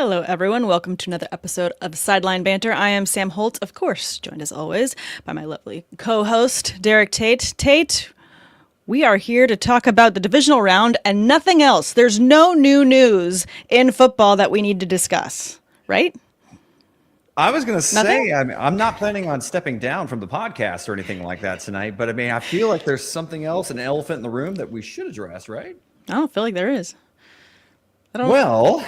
Hello, everyone. Welcome to another episode of Sideline Banter. I am Sam Holt, of course, joined as always by my lovely co-host, Derek Tate. Tate, we are here to talk about the divisional round and nothing else. There's no new news in football that we need to discuss, right? I was going to Nothing? say, I'm not planning on stepping down from the podcast or anything like that tonight, but I mean, I feel like there's something else, an elephant in the room that we should address, right? I don't feel like there is. I don't know.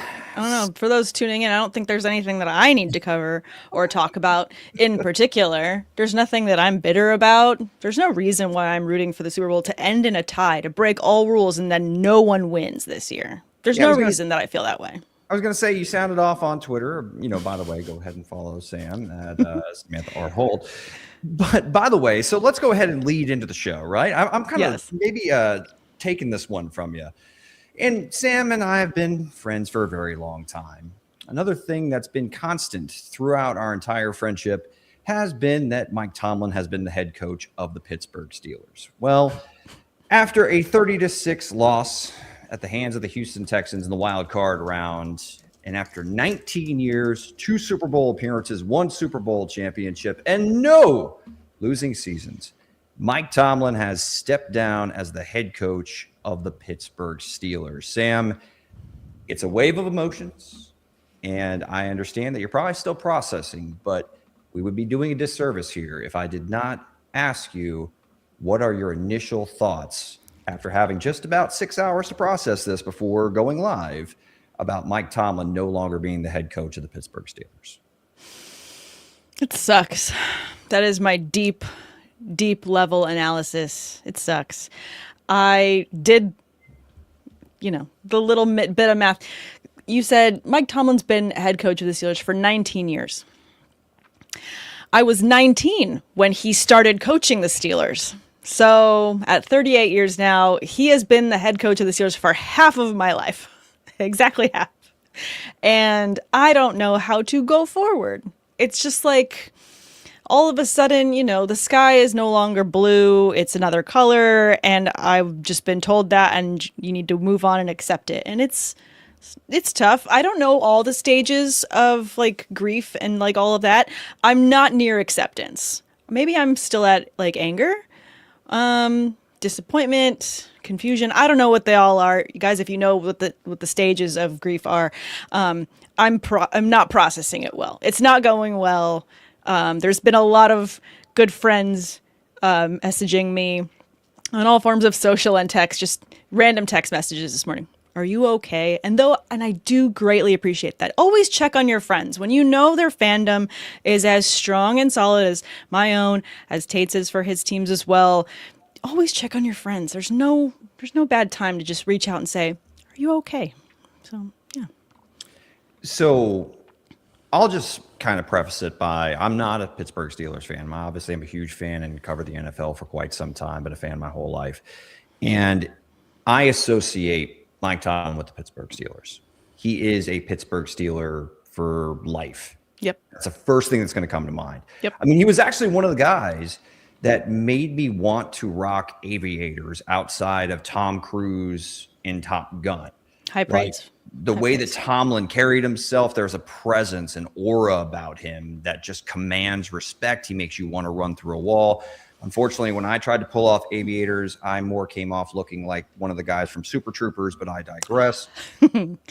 For those tuning in, I don't think there's anything that I need to cover or talk about in particular. There's nothing that I'm bitter about. There's no reason why I'm rooting for the Super Bowl to end in a tie, to break all rules, and then no one wins this year. There's no reason that I feel that way. I was going to say, you sounded off on Twitter. You know, by the way, go ahead and follow Sam at Samantha R. Holt. But by the way, so let's go ahead and lead into the show, right? I'm kind of maybe taking this one from you. And Sam and I have been friends for a very long time. Another thing that's been constant throughout our entire friendship has been that Mike Tomlin has been the head coach of the Pittsburgh Steelers. Well, after a 30-6 loss at the hands of the Houston Texans in the wild card round, and after 19 years, 2 Super Bowl appearances, 1 Super Bowl championship, and no losing seasons, Mike Tomlin has stepped down as the head coach of the Pittsburgh Steelers. Sam, it's a wave of emotions, and I understand that you're probably still processing, but we would be doing a disservice here if I did not ask you, what are your initial thoughts after having just about 6 hours to process this before going live about Mike Tomlin no longer being the head coach of the Pittsburgh Steelers? It sucks. That is my deep level analysis. It sucks. I did, the little bit of math. You said Mike Tomlin's been head coach of the Steelers for 19 years. I was 19 when he started coaching the Steelers. So at 38 years now, he has been the head coach of the Steelers for half of my life. Exactly half. And I don't know how to go forward. It's just like, all of a sudden, the sky is no longer blue, it's another color, and I've just been told that, and you need to move on and accept it. And it's tough. I don't know all the stages of grief and all of that. I'm not near acceptance. Maybe I'm still at anger, disappointment, confusion. I don't know what they all are. You guys, if you know what the stages of grief are, I'm not processing it well. It's not going well. There's been a lot of good friends messaging me on all forms of social and text, just random text messages this morning. Are you okay? And I do greatly appreciate that. Always check on your friends. When you know their fandom is as strong and solid as my own, as Tate's is for his teams as well, always check on your friends. There's no bad time to just reach out and say, are you okay? So, yeah. So I'll just kind of preface it by, I'm not a Pittsburgh Steelers fan. Obviously, I'm a huge fan and covered the NFL for quite some time, been a fan my whole life. And I associate Mike Tomlin with the Pittsburgh Steelers. He is a Pittsburgh Steeler for life. Yep. That's the first thing that's going to come to mind. Yep. I mean, he was actually one of the guys that made me want to rock aviators outside of Tom Cruise in Top Gun. High praise. The way that Tomlin carried himself, there's a presence, an aura about him that just commands respect. He makes you want to run through a wall. Unfortunately, when I tried to pull off aviators, I more came off looking like one of the guys from Super Troopers, but I digress.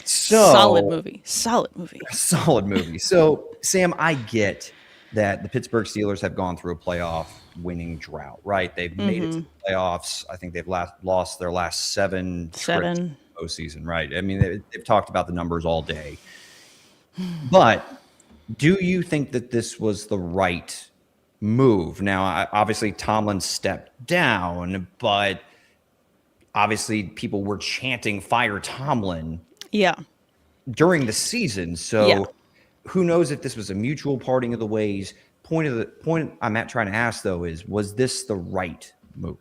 Solid movie. Solid movie. So, Sam, I get that the Pittsburgh Steelers have gone through a playoff winning drought, right? They've made it to the playoffs. I think they've lost their last seven postseason, right? I mean, they've talked about the numbers all day. But do you think that this was the right move? Now, obviously, Tomlin stepped down, but obviously people were chanting "Fire Tomlin" during the season. So who knows if this was a mutual parting of the ways? Point I'm trying to ask, though, is, was this the right move?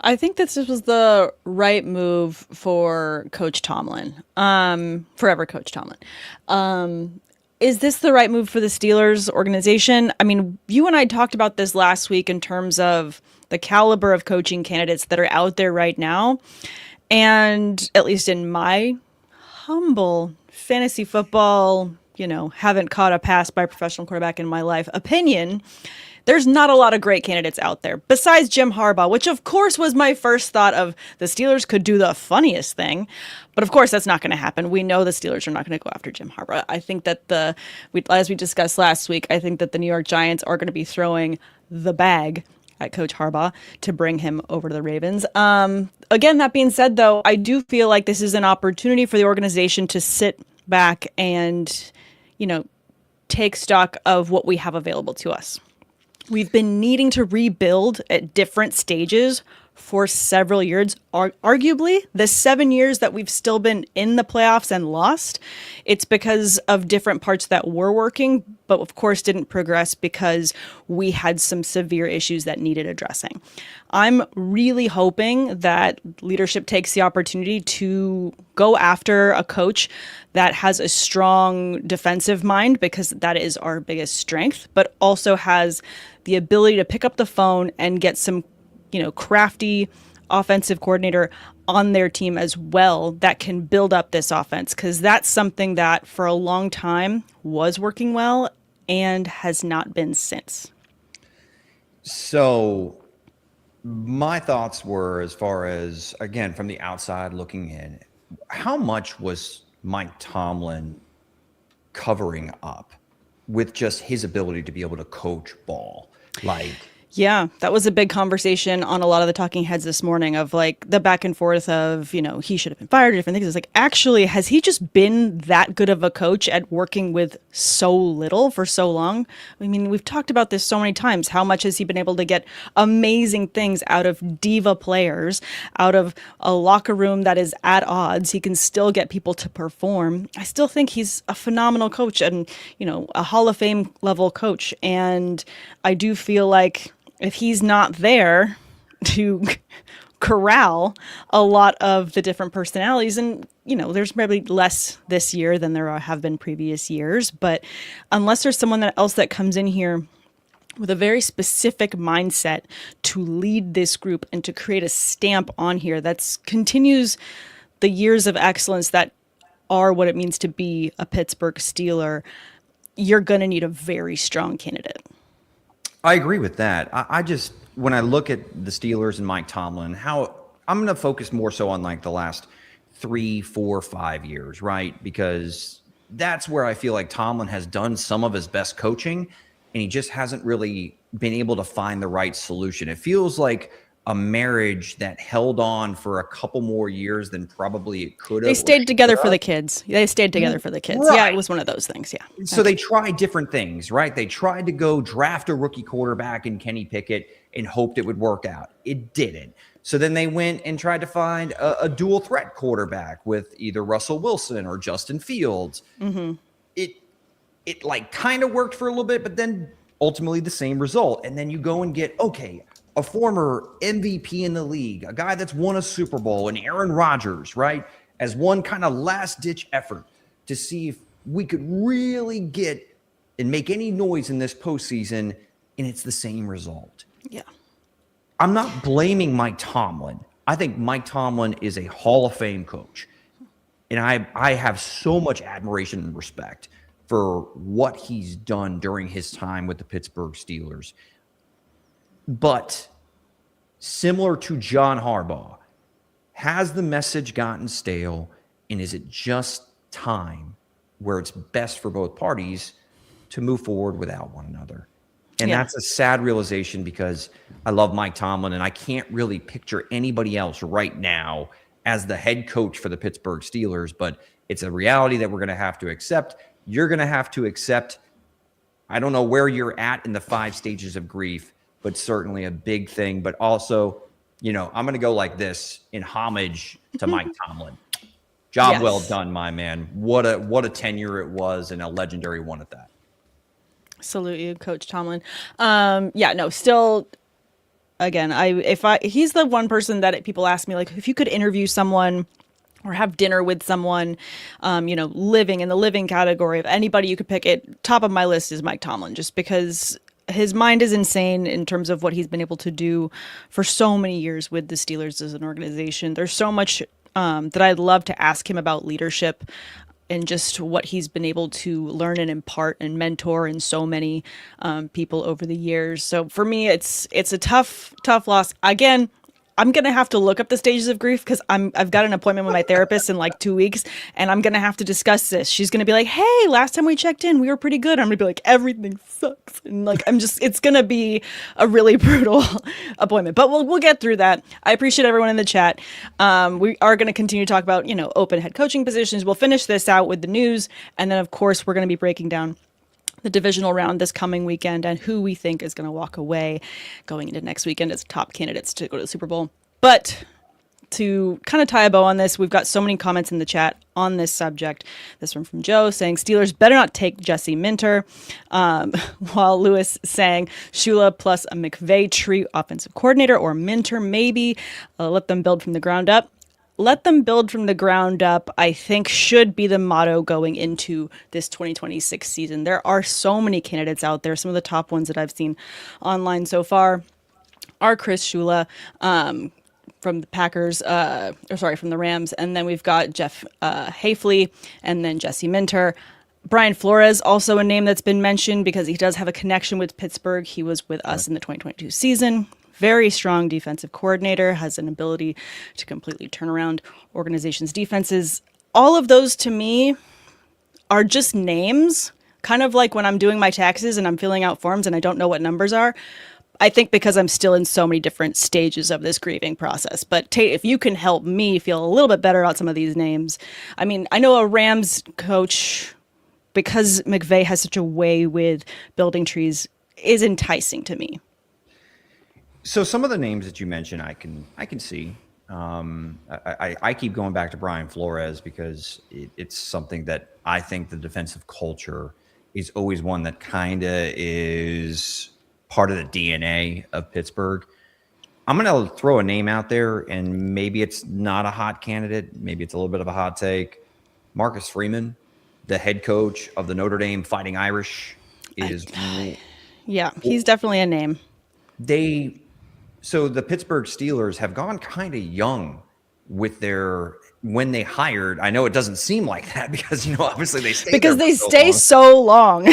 I think this was the right move for Coach Tomlin, forever Coach Tomlin. Is this the right move for the Steelers organization? I mean, you and I talked about this last week in terms of the caliber of coaching candidates that are out there right now. And at least in my humble fantasy football, haven't caught a pass by a professional quarterback in my life opinion, there's not a lot of great candidates out there besides Jim Harbaugh, which of course was my first thought of the Steelers could do the funniest thing. But of course, that's not going to happen. We know the Steelers are not going to go after Jim Harbaugh. I think that as we discussed last week, I think that the New York Giants are going to be throwing the bag at Coach Harbaugh to bring him over to the Ravens. Again, that being said, though, I do feel like this is an opportunity for the organization to sit back and, take stock of what we have available to us. We've been needing to rebuild at different stages for several years. Arguably, the 7 years that we've still been in the playoffs and lost, it's because of different parts that were working, but of course didn't progress because we had some severe issues that needed addressing. I'm really hoping that leadership takes the opportunity to go after a coach that has a strong defensive mind, because that is our biggest strength, but also has the ability to pick up the phone and get some crafty offensive coordinator on their team as well that can build up this offense, because that's something that for a long time was working well and has not been since. So my thoughts were, as far as, again, from the outside looking in, how much was Mike Tomlin covering up with just his ability to be able to coach ball? Yeah, that was a big conversation on a lot of the talking heads this morning of the back and forth of, he should have been fired, different things. It's actually, has he just been that good of a coach at working with so little for so long? I mean, we've talked about this so many times. How much has he been able to get amazing things out of diva players, out of a locker room that is at odds? He can still get people to perform. I still think he's a phenomenal coach and, a Hall of Fame level coach. And I do feel like if he's not there to corral a lot of the different personalities, and, there's probably less this year than there have been previous years, but unless there's someone else that comes in here with a very specific mindset to lead this group and to create a stamp on here that continues the years of excellence that are what it means to be a Pittsburgh Steeler, you're going to need a very strong candidate. I agree with that. I just, when I look at the Steelers and Mike Tomlin, I'm going to focus more so on the last 3, 4, 5 years, right? Because that's where I feel like Tomlin has done some of his best coaching, and he just hasn't really been able to find the right solution. It feels like a marriage that held on for a couple more years than probably it could have. They stayed together for the kids. They stayed together for the kids. Right. Yeah, it was one of those things. Yeah. So they tried different things, right? They tried to go draft a rookie quarterback in Kenny Pickett and hoped it would work out. It didn't. So then they went and tried to find a dual threat quarterback with either Russell Wilson or Justin Fields. Mm-hmm. It kind of worked for a little bit, but then ultimately the same result. And then you go and get, a former MVP in the league, a guy that's won a Super Bowl, and Aaron Rodgers, right, as one kind of last-ditch effort to see if we could really get and make any noise in this postseason, and it's the same result. Yeah. I'm not blaming Mike Tomlin. I think Mike Tomlin is a Hall of Fame coach, and I have so much admiration and respect for what he's done during his time with the Pittsburgh Steelers. But similar to John Harbaugh, has the message gotten stale, and is it just time where it's best for both parties to move forward without one another? And that's a sad realization, because I love Mike Tomlin, and I can't really picture anybody else right now as the head coach for the Pittsburgh Steelers, but it's a reality that we're going to have to accept. You're going to have to accept. I don't know where you're at in the 5 stages of grief, but certainly a big thing. But also, I'm going to go like this in homage to Mike Tomlin. Job well done, my man. What a tenure it was, and a legendary one at that. Salute you, Coach Tomlin. Still, again, he's the one person that people ask me, if you could interview someone or have dinner with someone, living in the living category of anybody you could pick, it top of my list is Mike Tomlin, just because his mind is insane in terms of what he's been able to do for so many years with the Steelers as an organization. There's so much that I'd love to ask him about leadership and just what he's been able to learn and impart and mentor in so many people over the years. So for me, it's a tough loss. Again, I'm going to have to look up the stages of grief because I've got an appointment with my therapist in like 2 weeks, and I'm going to have to discuss this. She's going to be like, hey, last time we checked in, we were pretty good. I'm going to be like, everything sucks. And like, it's going to be a really brutal appointment, but we'll get through that. I appreciate everyone in the chat. We are going to continue to talk about, open head coaching positions. We'll finish this out with the news. And then of course, we're going to be breaking down the divisional round this coming weekend and who we think is going to walk away going into next weekend as top candidates to go to the Super Bowl. But to kind of tie a bow on this, we've got so many comments in the chat on this subject. This one from Joe saying Steelers better not take Jesse Minter, while Lewis saying Shula plus a McVay tree offensive coordinator, or Minter maybe. Let them build from the ground up. Let them build from the ground up, I think, should be the motto going into this 2026 season. There are so many candidates out there. Some of the top ones that I've seen online so far are Chris Shula from the Packers, from the Rams. And then we've got Jeff Hafley and then Jesse Minter. Brian Flores, also a name that's been mentioned because he does have a connection with Pittsburgh. He was with us in the 2022 season. Very strong defensive coordinator, has an ability to completely turn around organizations' defenses. All of those to me are just names, kind of like when I'm doing my taxes and I'm filling out forms and I don't know what numbers are. I think because I'm still in so many different stages of this grieving process. But Tate, if you can help me feel a little bit better about some of these names. I mean, I know a Rams coach, because McVay has such a way with building trees, is enticing to me. So some of the names that you mentioned, I can see. I keep going back to Brian Flores because it's something that I think the defensive culture is always one that kind of is part of the DNA of Pittsburgh. I'm going to throw a name out there, and maybe it's not a hot candidate. Maybe it's a little bit of a hot take. Marcus Freeman, the head coach of the Notre Dame Fighting Irish, is... Yeah, he's definitely a name. So the Pittsburgh Steelers have gone kind of young with when they hired. I know it doesn't seem like that because, obviously they stay so long.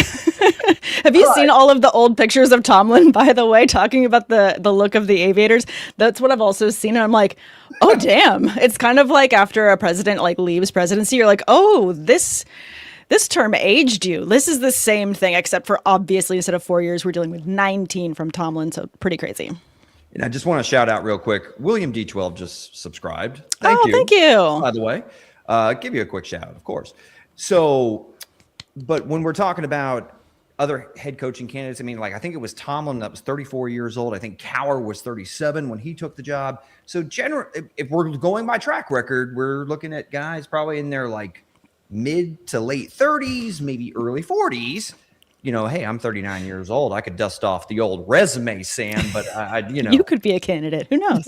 Have you seen all of the old pictures of Tomlin, by the way, talking about the look of the aviators? That's what I've also seen. And I'm like, oh, damn. It's kind of like after a president leaves presidency, you're like, oh, this term aged you. This is the same thing, except for obviously instead of 4 years, we're dealing with 19 from Tomlin. So pretty crazy. And I just want to shout out real quick. William D12 just subscribed. Thank you. By the way, give you a quick shout out, of course. So, but when we're talking about other head coaching candidates, I mean, I think it was Tomlin that was 34 years old. I think Cowher was 37 when he took the job. So, if we're going by track record, we're looking at guys probably in their mid to late 30s, maybe early 40s. Hey, I'm 39 years old. I could dust off the old resume, Sam, but you could be a candidate. Who knows?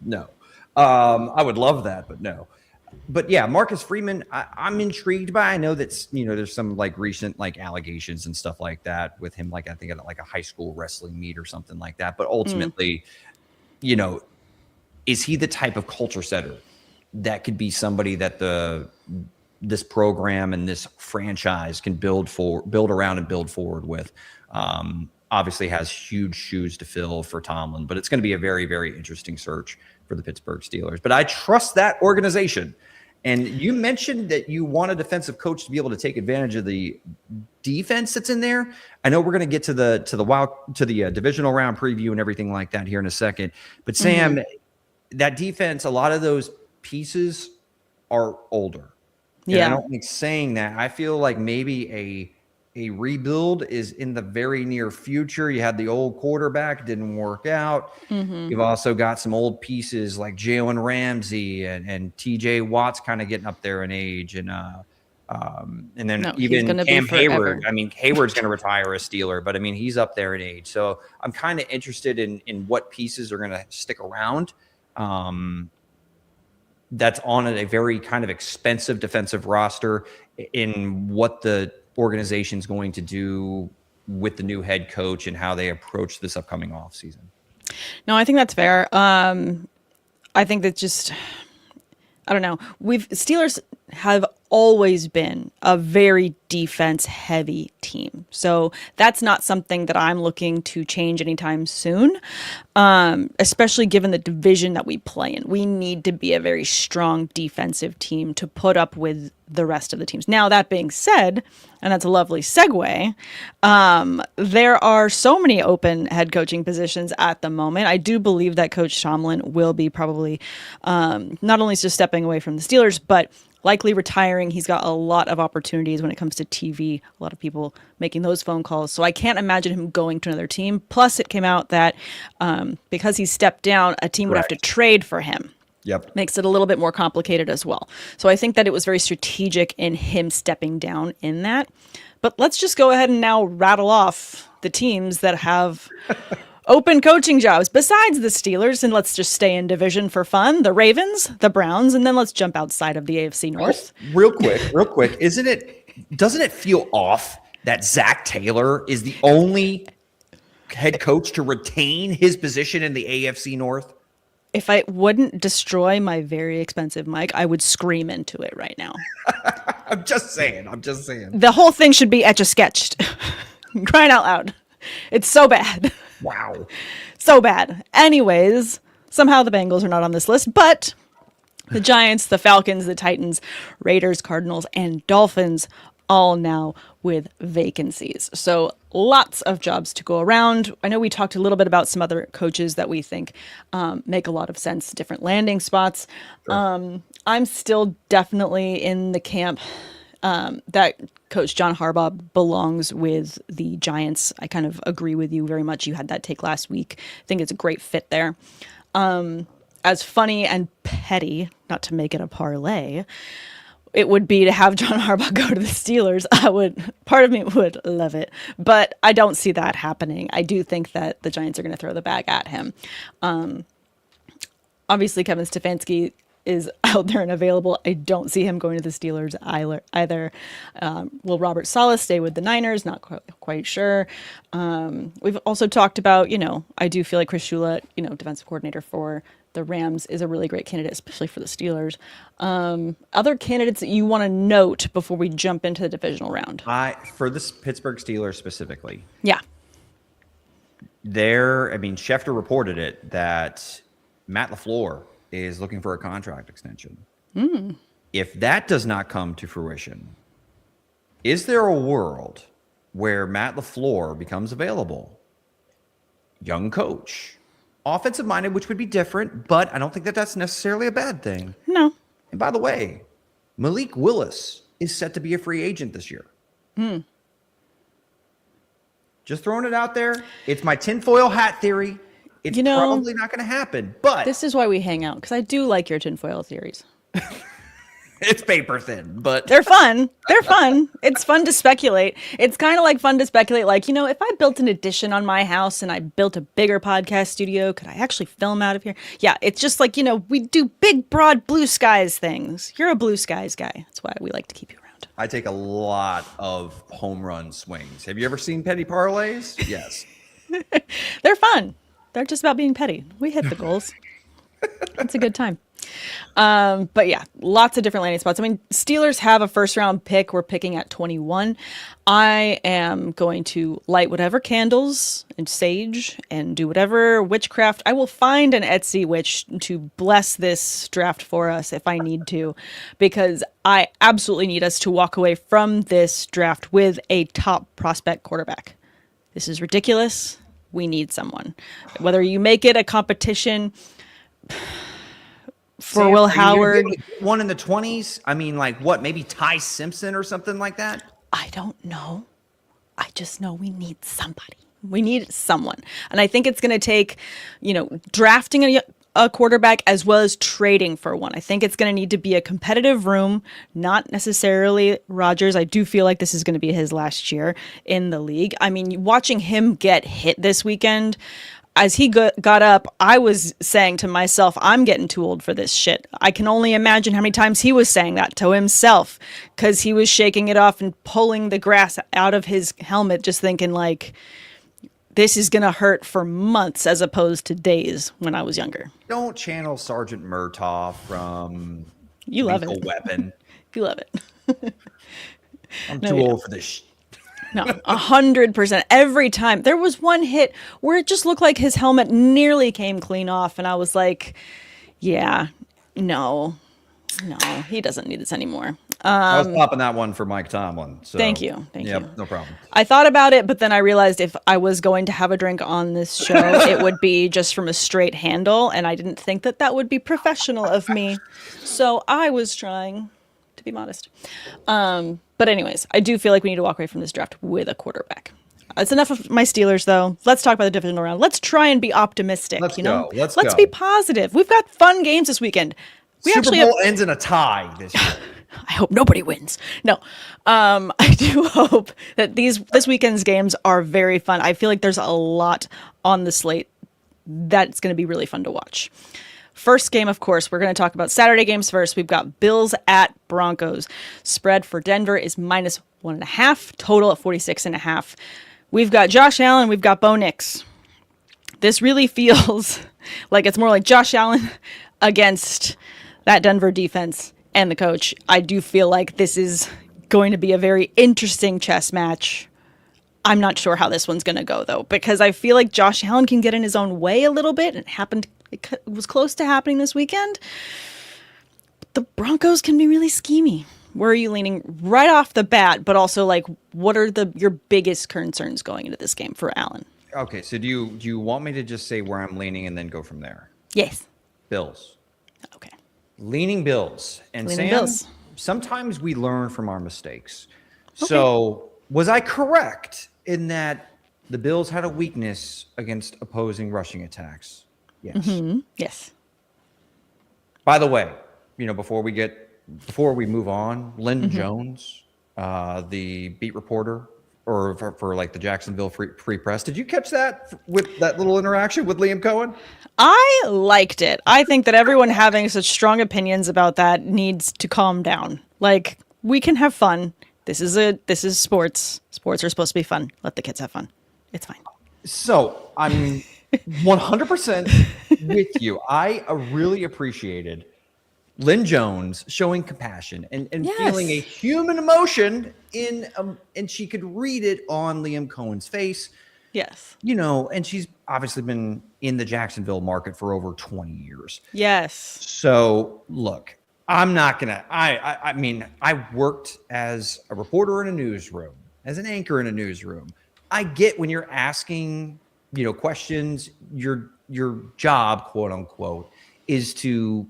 No. I would love that, but no. But yeah, Marcus Freeman, I'm intrigued by. I know that, there's some recent allegations and stuff like that with him. I think at a high school wrestling meet or something like that. But ultimately, is he the type of culture setter that could be somebody that this program and this franchise can build around and build forward with? Obviously has huge shoes to fill for Tomlin, but it's going to be a very, very interesting search for the Pittsburgh Steelers. But I trust that organization. And you mentioned that you want a defensive coach to be able to take advantage of the defense that's in there. I know we're going to get to the divisional round preview and everything like that here in a second. But Sam, that defense, a lot of those pieces are older. And I don't like saying that. I feel like maybe a rebuild is in the very near future. You had the old quarterback, didn't work out. You've also got some old pieces like Jalen Ramsey and TJ Watt's kind of getting up there in age. And then even Cam Hayward. I mean, Hayward's going to retire a Steeler, but I mean, he's up there in age. So I'm kind of interested in what pieces are going to stick around. That's on a very kind of expensive defensive roster, in what the organization's going to do with the new head coach and how they approach this upcoming offseason. No, I think that's fair. I think that just I don't know. Steelers have always been a very defense heavy team. So that's not something that I'm looking to change anytime soon. Especially given the division that we play in. We need to be a very strong defensive team to put up with the rest of the teams. Now, that being said, and that's a lovely segue, there are so many open head coaching positions at the moment. I do believe that Coach Tomlin will be probably not only just stepping away from the Steelers, but likely retiring. He's got a lot of opportunities when it comes to TV, a lot of people making those phone calls. So I can't imagine him going to another team. Plus, it came out that because he stepped down, a team would have to trade for him. Yep. Makes it a little bit more complicated as well. So I think that it was very strategic in him stepping down in that. But let's just go ahead and now rattle off the teams that have open coaching jobs besides the Steelers, and let's just stay in division for fun. The Ravens, the Browns, and then let's jump outside of the AFC North. Real quick. Doesn't it feel off that Zach Taylor is the only head coach to retain his position in the AFC North? If I wouldn't destroy my very expensive mic, I would scream into it right now. I'm just saying. The whole thing should be etch-a-sketched. Crying out loud. It's so bad. Wow. So bad. Anyways, somehow the Bengals are not on this list, but the Giants, the Falcons, the Titans, Raiders, Cardinals, and Dolphins all now with vacancies. So lots of jobs to go around. I know we talked a little bit about some other coaches that we think make a lot of sense, different landing spots. Sure. I'm still definitely in the camp that Coach John Harbaugh belongs with the Giants. I kind of agree with you very much. You had that take last week. I think it's a great fit there. As funny and petty, not to make it a parlay, it would be to have John Harbaugh go to the Steelers. Part of me would love it, but I don't see that happening. I do think that the Giants are going to throw the bag at him. Obviously, Kevin Stefanski is out there and available. I don't see him going to the Steelers either. Will Robert Saleh stay with the Niners? Not quite sure. We've also talked about, I do feel like Chris Shula, defensive coordinator for the Rams, is a really great candidate, especially for the Steelers. Other candidates that you want to note before we jump into the divisional round? For this Pittsburgh Steelers specifically. Yeah. Schefter reported it that Matt LaFleur is looking for a contract extension. If that does not come to fruition, is there a world where Matt LaFleur becomes available? Young coach. Offensive minded, which would be different, but I don't think that that's necessarily a bad thing. No. And by the way, Malik Willis is set to be a free agent this year. Just throwing it out there. It's my tinfoil hat theory. It's probably not going to happen, but this is why we hang out, because I do like your tinfoil theories. It's paper thin, but they're fun. They're fun. It's fun to speculate. It's kind of like fun to speculate. Like, if I built an addition on my house and I built a bigger podcast studio, could I actually film out of here? Yeah, it's just like, we do big, broad blue skies things. You're a blue skies guy. That's why we like to keep you around. I take a lot of home run swings. Have you ever seen petty parlays? Yes. They're fun. They're just about being petty. We hit the goals. It's a good time. But yeah, lots of different landing spots. Steelers have a first round pick. We're picking at 21. I am going to light whatever candles and sage and do whatever witchcraft. I will find an Etsy witch to bless this draft for us if I need to, because I absolutely need us to walk away from this draft with a top prospect quarterback. This is ridiculous. We need someone. Whether you make it a competition for Sam, Will Howard. One in the 20s? Maybe Ty Simpson or something like that? I don't know. I just know we need somebody. We need someone. And I think it's going to take, drafting a quarterback as well as trading for one. I think it's going to need to be a competitive room, not necessarily Rodgers. I do feel like this is going to be his last year in the league. Watching him get hit this weekend, as he got up, I was saying to myself, I'm getting too old for this shit. I can only imagine how many times he was saying that to himself, because he was shaking it off and pulling the grass out of his helmet, just thinking this is going to hurt for months as opposed to days when I was younger. Don't channel Sergeant Murtaugh from You love lethal it. weapon. You love it. I'm too old for this. No, 100%. Every time. There was one hit where it just looked like his helmet nearly came clean off. And I was like, yeah, no, he doesn't need this anymore. I was popping that one for Mike Tomlin. So. Thank you. Yep, no problem. I thought about it, but then I realized if I was going to have a drink on this show, it would be just from a straight handle. And I didn't think that would be professional of me. So I was trying to be modest. But anyways, I do feel like we need to walk away from this draft with a quarterback. It's enough of my Steelers, though. Let's talk about the divisional round. Let's try and be optimistic. Let's go. Let's be positive. We've got fun games this weekend. Super Bowl ends in a tie this year. I hope nobody wins. No, I do hope that this weekend's games are very fun. I feel like there's a lot on the slate that's going to be really fun to watch. First game, of course, we're going to talk about Saturday games first. We've got Bills at Broncos. Spread for Denver is -1.5. Total at 46.5. We've got Josh Allen. We've got Bo Nix. This really feels like it's more like Josh Allen against that Denver defense and the coach. I do feel like this is going to be a very interesting chess match. I'm not sure how this one's going to go, though, because I feel like Josh Allen can get in his own way a little bit. It was close to happening this weekend. But the Broncos can be really schemy. Where are you leaning right off the bat? But also, like, what are your biggest concerns going into this game for Allen? Okay, so do you want me to just say where I'm leaning and then go from there? Yes. Bills. Okay. Leaning Bills. And leaning Sam, Bills. Sometimes we learn from our mistakes. Okay. So was I correct in that the Bills had a weakness against opposing rushing attacks? Yes. Mm-hmm. Yes. By the way, before we move on, Lynn Jones, the beat reporter for like the Jacksonville Free Press, did you catch that with that little interaction with Liam Cohen? I liked it. I think that everyone having such strong opinions about that needs to calm down. Like, we can have fun. This is sports. Sports are supposed to be fun. Let the kids have fun. It's fine. So I'm 100% with you. I really appreciated Lynn Jones showing compassion and yes. feeling a human emotion and she could read it on Liam Cohen's face. Yes. And she's obviously been in the Jacksonville market for over 20 years. Yes. So look, I'm not going to, I mean, I worked as a reporter in a newsroom, as an anchor in a newsroom. I get when you're asking, questions, your job, quote unquote, is to,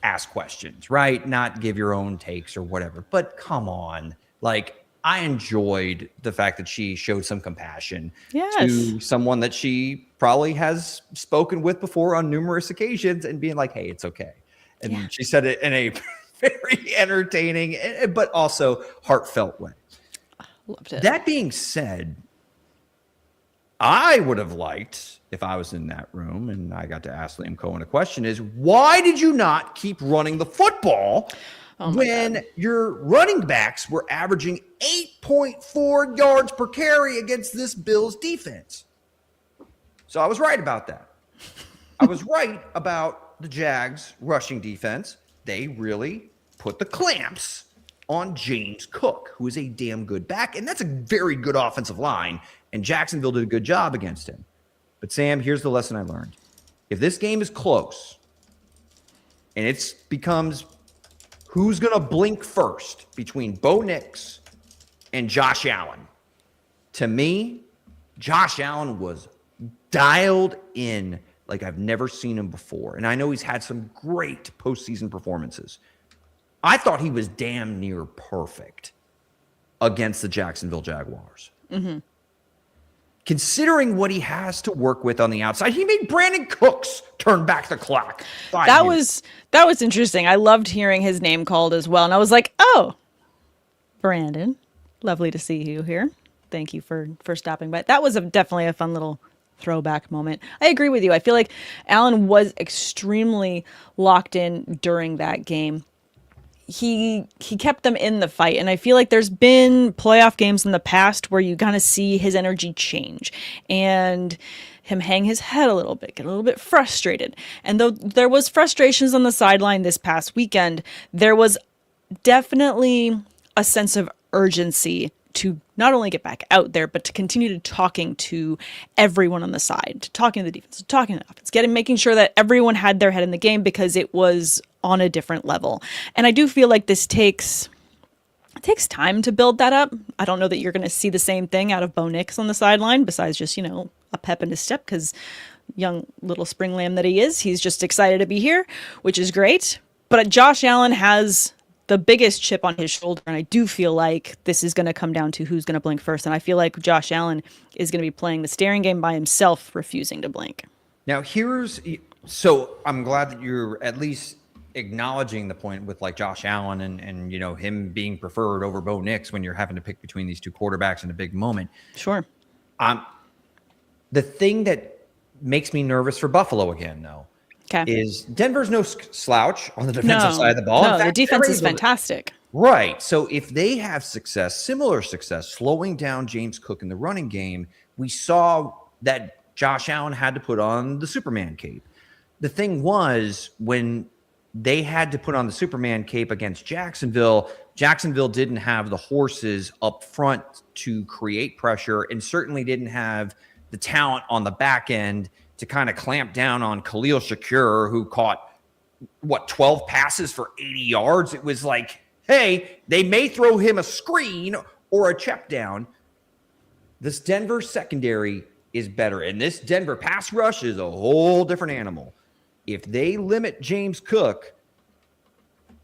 ask questions, right? Not give your own takes or whatever. But come on, like, I enjoyed the fact that she showed some compassion to someone that she probably has spoken with before on numerous occasions and being like, hey, it's okay. And she said it in a very entertaining, but also heartfelt way. Loved it. That being said, I would have liked, if I was in that room and I got to ask Liam Cohen a question, is why did you not keep running the football when your running backs were averaging 8.4 yards per carry against this Bills defense? So I was right about that. I was right about the Jags rushing defense. They really put the clamps on James Cook, who is a damn good back, and that's a very good offensive line, and Jacksonville did a good job against him. But Sam, here's the lesson I learned. If this game is close and it becomes who's going to blink first between Bo Nix and Josh Allen, to me, Josh Allen was dialed in like I've never seen him before. And I know he's had some great postseason performances. I thought he was damn near perfect against the Jacksonville Jaguars. Mm-hmm. Considering what he has to work with on the outside, he made Brandon Cooks turn back the clock. That was interesting. I loved hearing his name called as well. And I was like, oh, Brandon, lovely to see you here. Thank you for stopping by. That was definitely a fun little throwback moment. I agree with you. I feel like Allen was extremely locked in during that game. he kept them in the fight. And I feel like there's been playoff games in the past where you kind of see his energy change and him hang his head a little bit, get a little bit frustrated. And though there was frustrations on the sideline this past weekend, there was definitely a sense of urgency to not only get back out there, but to continue to talking to everyone on the side, to talking to the defense, to talking to the offense, making sure that everyone had their head in the game because it was on a different level. And I do feel like it takes time to build that up. I don't know that you're going to see the same thing out of Bo Nix on the sideline, besides just, a pep in his step, because young little spring lamb that he is, he's just excited to be here, which is great. But Josh Allen has the biggest chip on his shoulder, and I do feel like this is going to come down to who's going to blink first. And I feel like Josh Allen is going to be playing the staring game by himself, refusing to blink. Now, so I'm glad that you're at least acknowledging the point with like Josh Allen and him being preferred over Bo Nix when you're having to pick between these two quarterbacks in a big moment. Sure. The thing that makes me nervous for Buffalo again, though, is Denver's no slouch on the defensive side of the ball. No, the defense is fantastic. Right. So if they have similar success, slowing down James Cook in the running game, we saw that Josh Allen had to put on the Superman cape. The thing was, when they had to put on the Superman cape against Jacksonville didn't have the horses up front to create pressure, and certainly didn't have the talent on the back end to kind of clamp down on Khalil Shakir, who caught 12 passes for 80 yards. It was like, hey, they may throw him a screen or a check down. This Denver secondary is better, and this Denver pass rush is a whole different animal. If they limit James Cook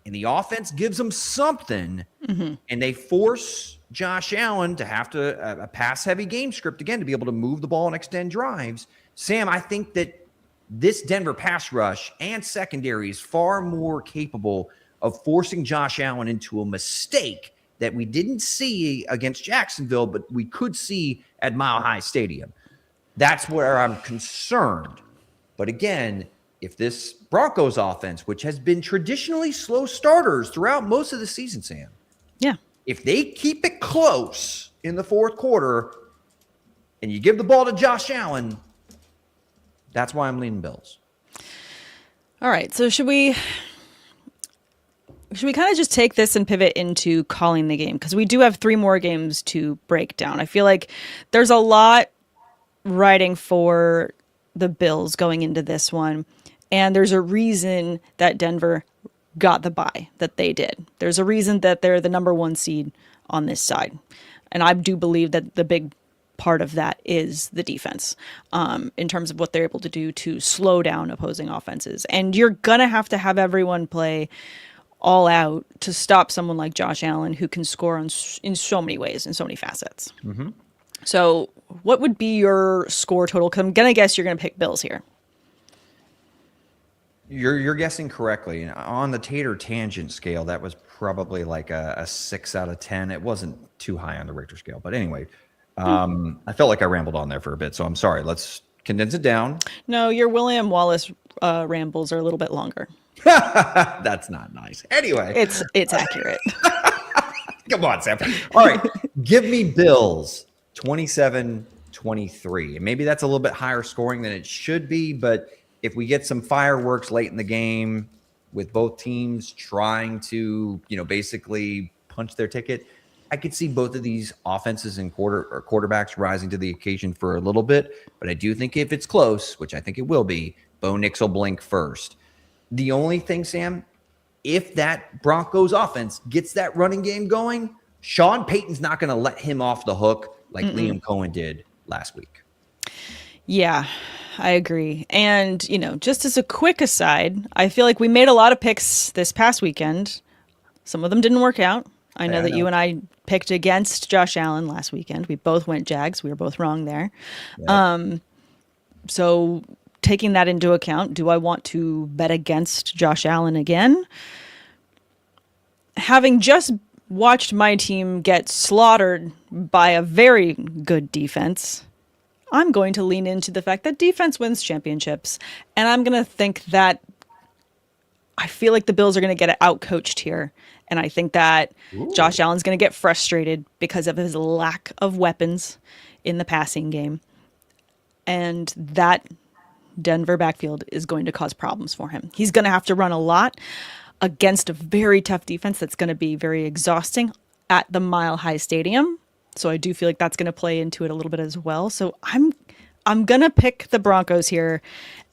and the offense gives them something, and they force Josh Allen to have to a pass-heavy game script again to be able to move the ball and extend drives, Sam, I think that this Denver pass rush and secondary is far more capable of forcing Josh Allen into a mistake that we didn't see against Jacksonville, but we could see at Mile High Stadium. That's where I'm concerned. But again, if this Broncos offense, which has been traditionally slow starters throughout most of the season, Sam, if they keep it close in the fourth quarter and you give the ball to Josh Allen, that's why I'm leaning Bills. All right. So should we kind of just take this and pivot into calling the game? Because we do have 3 more games to break down. I feel like there's a lot riding for the Bills going into this one. And there's a reason that Denver got the bye that they did. There's a reason that they're the number 1 seed on this side. And I do believe that the big part of that is the defense, in terms of what they're able to do to slow down opposing offenses. And you're going to have everyone play all out to stop someone like Josh Allen, who can score in so many ways, in so many facets. So what would be your score total? Because I'm going to guess you're going to pick Bills here. You're guessing correctly. On the Tater tangent scale, that was probably like a 6 out of 10. It wasn't too high on the Richter scale. But anyway, I felt like I rambled on there for a bit, so I'm sorry. Let's condense it down. No, your William Wallace rambles are a little bit longer. That's not nice. Anyway. It's accurate. Come on, Sam. All right. Give me Bills 27-23. And maybe that's a little bit higher scoring than it should be, but if we get some fireworks late in the game with both teams trying to, basically punch their ticket, I could see both of these offenses and quarterbacks rising to the occasion for a little bit. But I do think if it's close, which I think it will be, Bo Nix will blink first. The only thing, Sam, if that Broncos offense gets that running game going, Sean Payton's not going to let him off the hook like Liam Cohen did last week. Yeah, I agree. And, just as a quick aside, I feel like we made a lot of picks this past weekend. Some of them didn't work out. I know that you and I picked against Josh Allen last weekend. We both went Jags. We were both wrong there. Yep. So taking that into account, do I want to bet against Josh Allen again? Having just watched my team get slaughtered by a very good defense, I'm going to lean into the fact that defense wins championships. And I'm going to think that I feel like the Bills are going to get out-coached here. And I think that Ooh. Josh Allen's going to get frustrated because of his lack of weapons in the passing game. And that Denver backfield is going to cause problems for him. He's going to have to run a lot against a very tough defense that's going to be very exhausting at the Mile High Stadium. So I do feel like that's going to play into it a little bit as well. So I'm going to pick the Broncos here.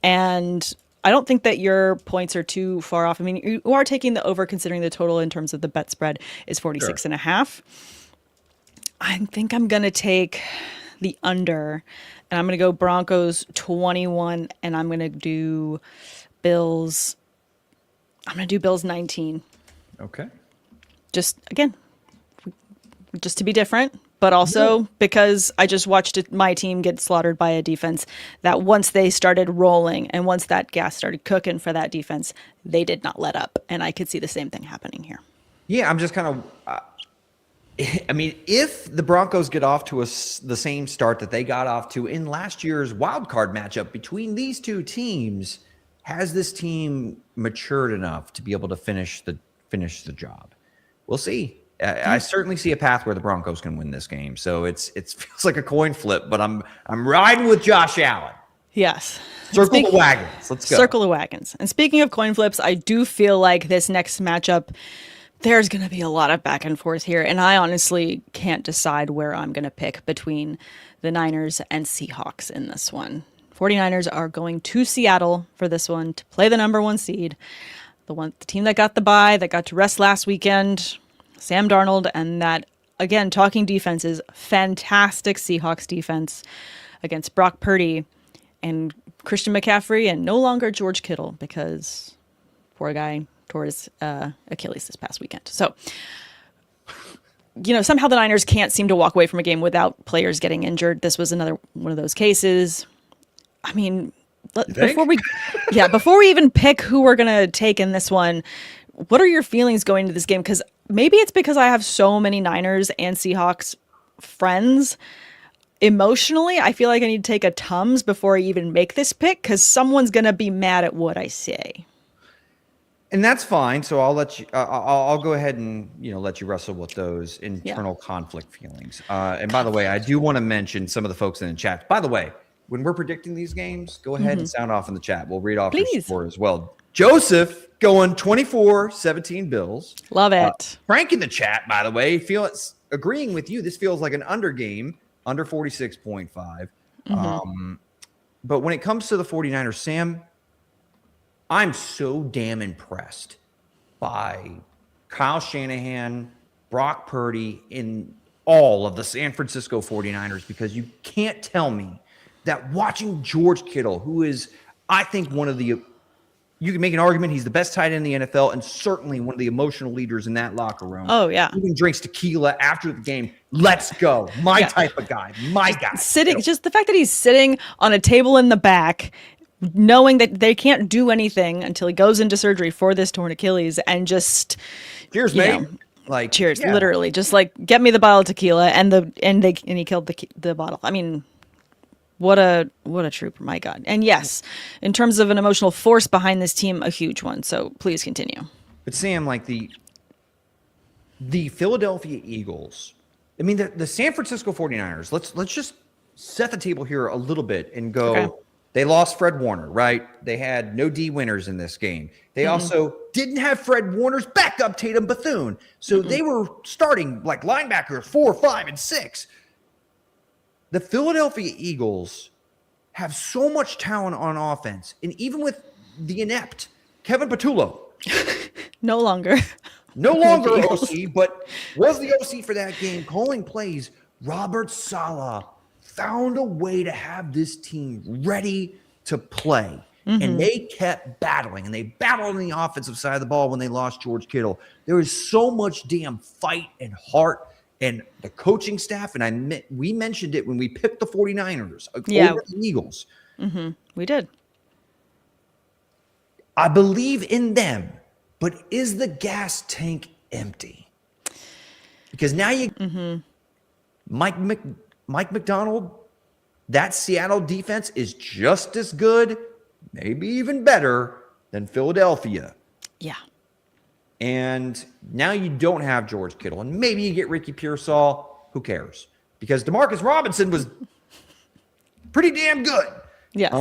And I don't think that your points are too far off. I mean, you are taking the over considering the total in terms of the bet spread is 46 and a half. I think I'm going to take the under, and I'm going to go Broncos 21, and I'm going to do Bills. I'm going to do Bills 19. Okay. Just to be different, but also because I just watched my team get slaughtered by a defense that once they started rolling and once that gas started cooking for that defense, they did not let up. And I could see the same thing happening here. Yeah, I'm just kind of I mean, if the Broncos get off to the same start that they got off to in last year's wild card matchup between these two teams, has this team matured enough to be able to finish the job? We'll see. I certainly see a path where the Broncos can win this game. So it feels like a coin flip, but I'm riding with Josh Allen. Yes. Circle the wagons. Let's go. Circle the wagons. And speaking of coin flips, I do feel like this next matchup, there's going to be a lot of back and forth here. And I honestly can't decide where I'm going to pick between the Niners and Seahawks in this one. 49ers are going to Seattle for this one to play the number one seed. The team that got the bye, that got to rest last weekend, Sam Darnold, and that, again, talking defense is fantastic Seahawks defense against Brock Purdy and Christian McCaffrey and no longer George Kittle because poor guy tore his Achilles this past weekend. So, somehow the Niners can't seem to walk away from a game without players getting injured. This was another one of those cases. I mean, before we even pick who we're going to take in this one, what are your feelings going into this game? Because maybe it's because I have so many Niners and Seahawks friends. Emotionally, I feel like I need to take a Tums before I even make this pick because someone's going to be mad at what I say. And that's fine. So I'll let you. I'll go ahead and let you wrestle with those internal conflict feelings. And by the way, I do want to mention some of the folks in the chat. By the way, when we're predicting these games, go ahead and sound off in the chat. We'll read off your score as well. Joseph going 24-17 Bills. Love it. Frank in the chat, by the way, agreeing with you. This feels like an under game, under 46.5. But when it comes to the 49ers, Sam, I'm so damn impressed by Kyle Shanahan, Brock Purdy, and all of the San Francisco 49ers because you can't tell me that watching George Kittle, who is, I think, you can make an argument he's the best tight end in the NFL and certainly one of the emotional leaders in that locker room. Oh, yeah. Even drinks tequila after the game. Let's go. My type of guy. My guy. Just the fact that he's sitting on a table in the back, knowing that they can't do anything until he goes into surgery for this torn Achilles and just cheers, mate. Cheers, literally. Just get me the bottle of tequila and he killed the bottle. I mean, what a trooper, my God. And yes, in terms of an emotional force behind this team, a huge one. So please continue. But Sam, the Philadelphia Eagles, I mean, the San Francisco 49ers, let's just set the table here a little bit and go, okay. They lost Fred Warner, right? They had no D winners in this game. They also didn't have Fred Warner's backup Tatum Bethune. So they were starting linebackers 4, 5, and 6. The Philadelphia Eagles have so much talent on offense. And even with the inept Kevin Patullo. No longer OC, but was the OC for that game, calling plays. Robert Saleh found a way to have this team ready to play. And they kept battling. And they battled on the offensive side of the ball when they lost George Kittle. There was so much damn fight and heart. And the coaching staff, and we mentioned it when we picked the 49ers over the Eagles. We did. I believe in them, but is the gas tank empty? Because now Mike McDonald, that Seattle defense is just as good, maybe even better than Philadelphia. Yeah. And now you don't have George Kittle. And maybe you get Ricky Pearsall. Who cares? Because Demarcus Robinson was pretty damn good. Yes.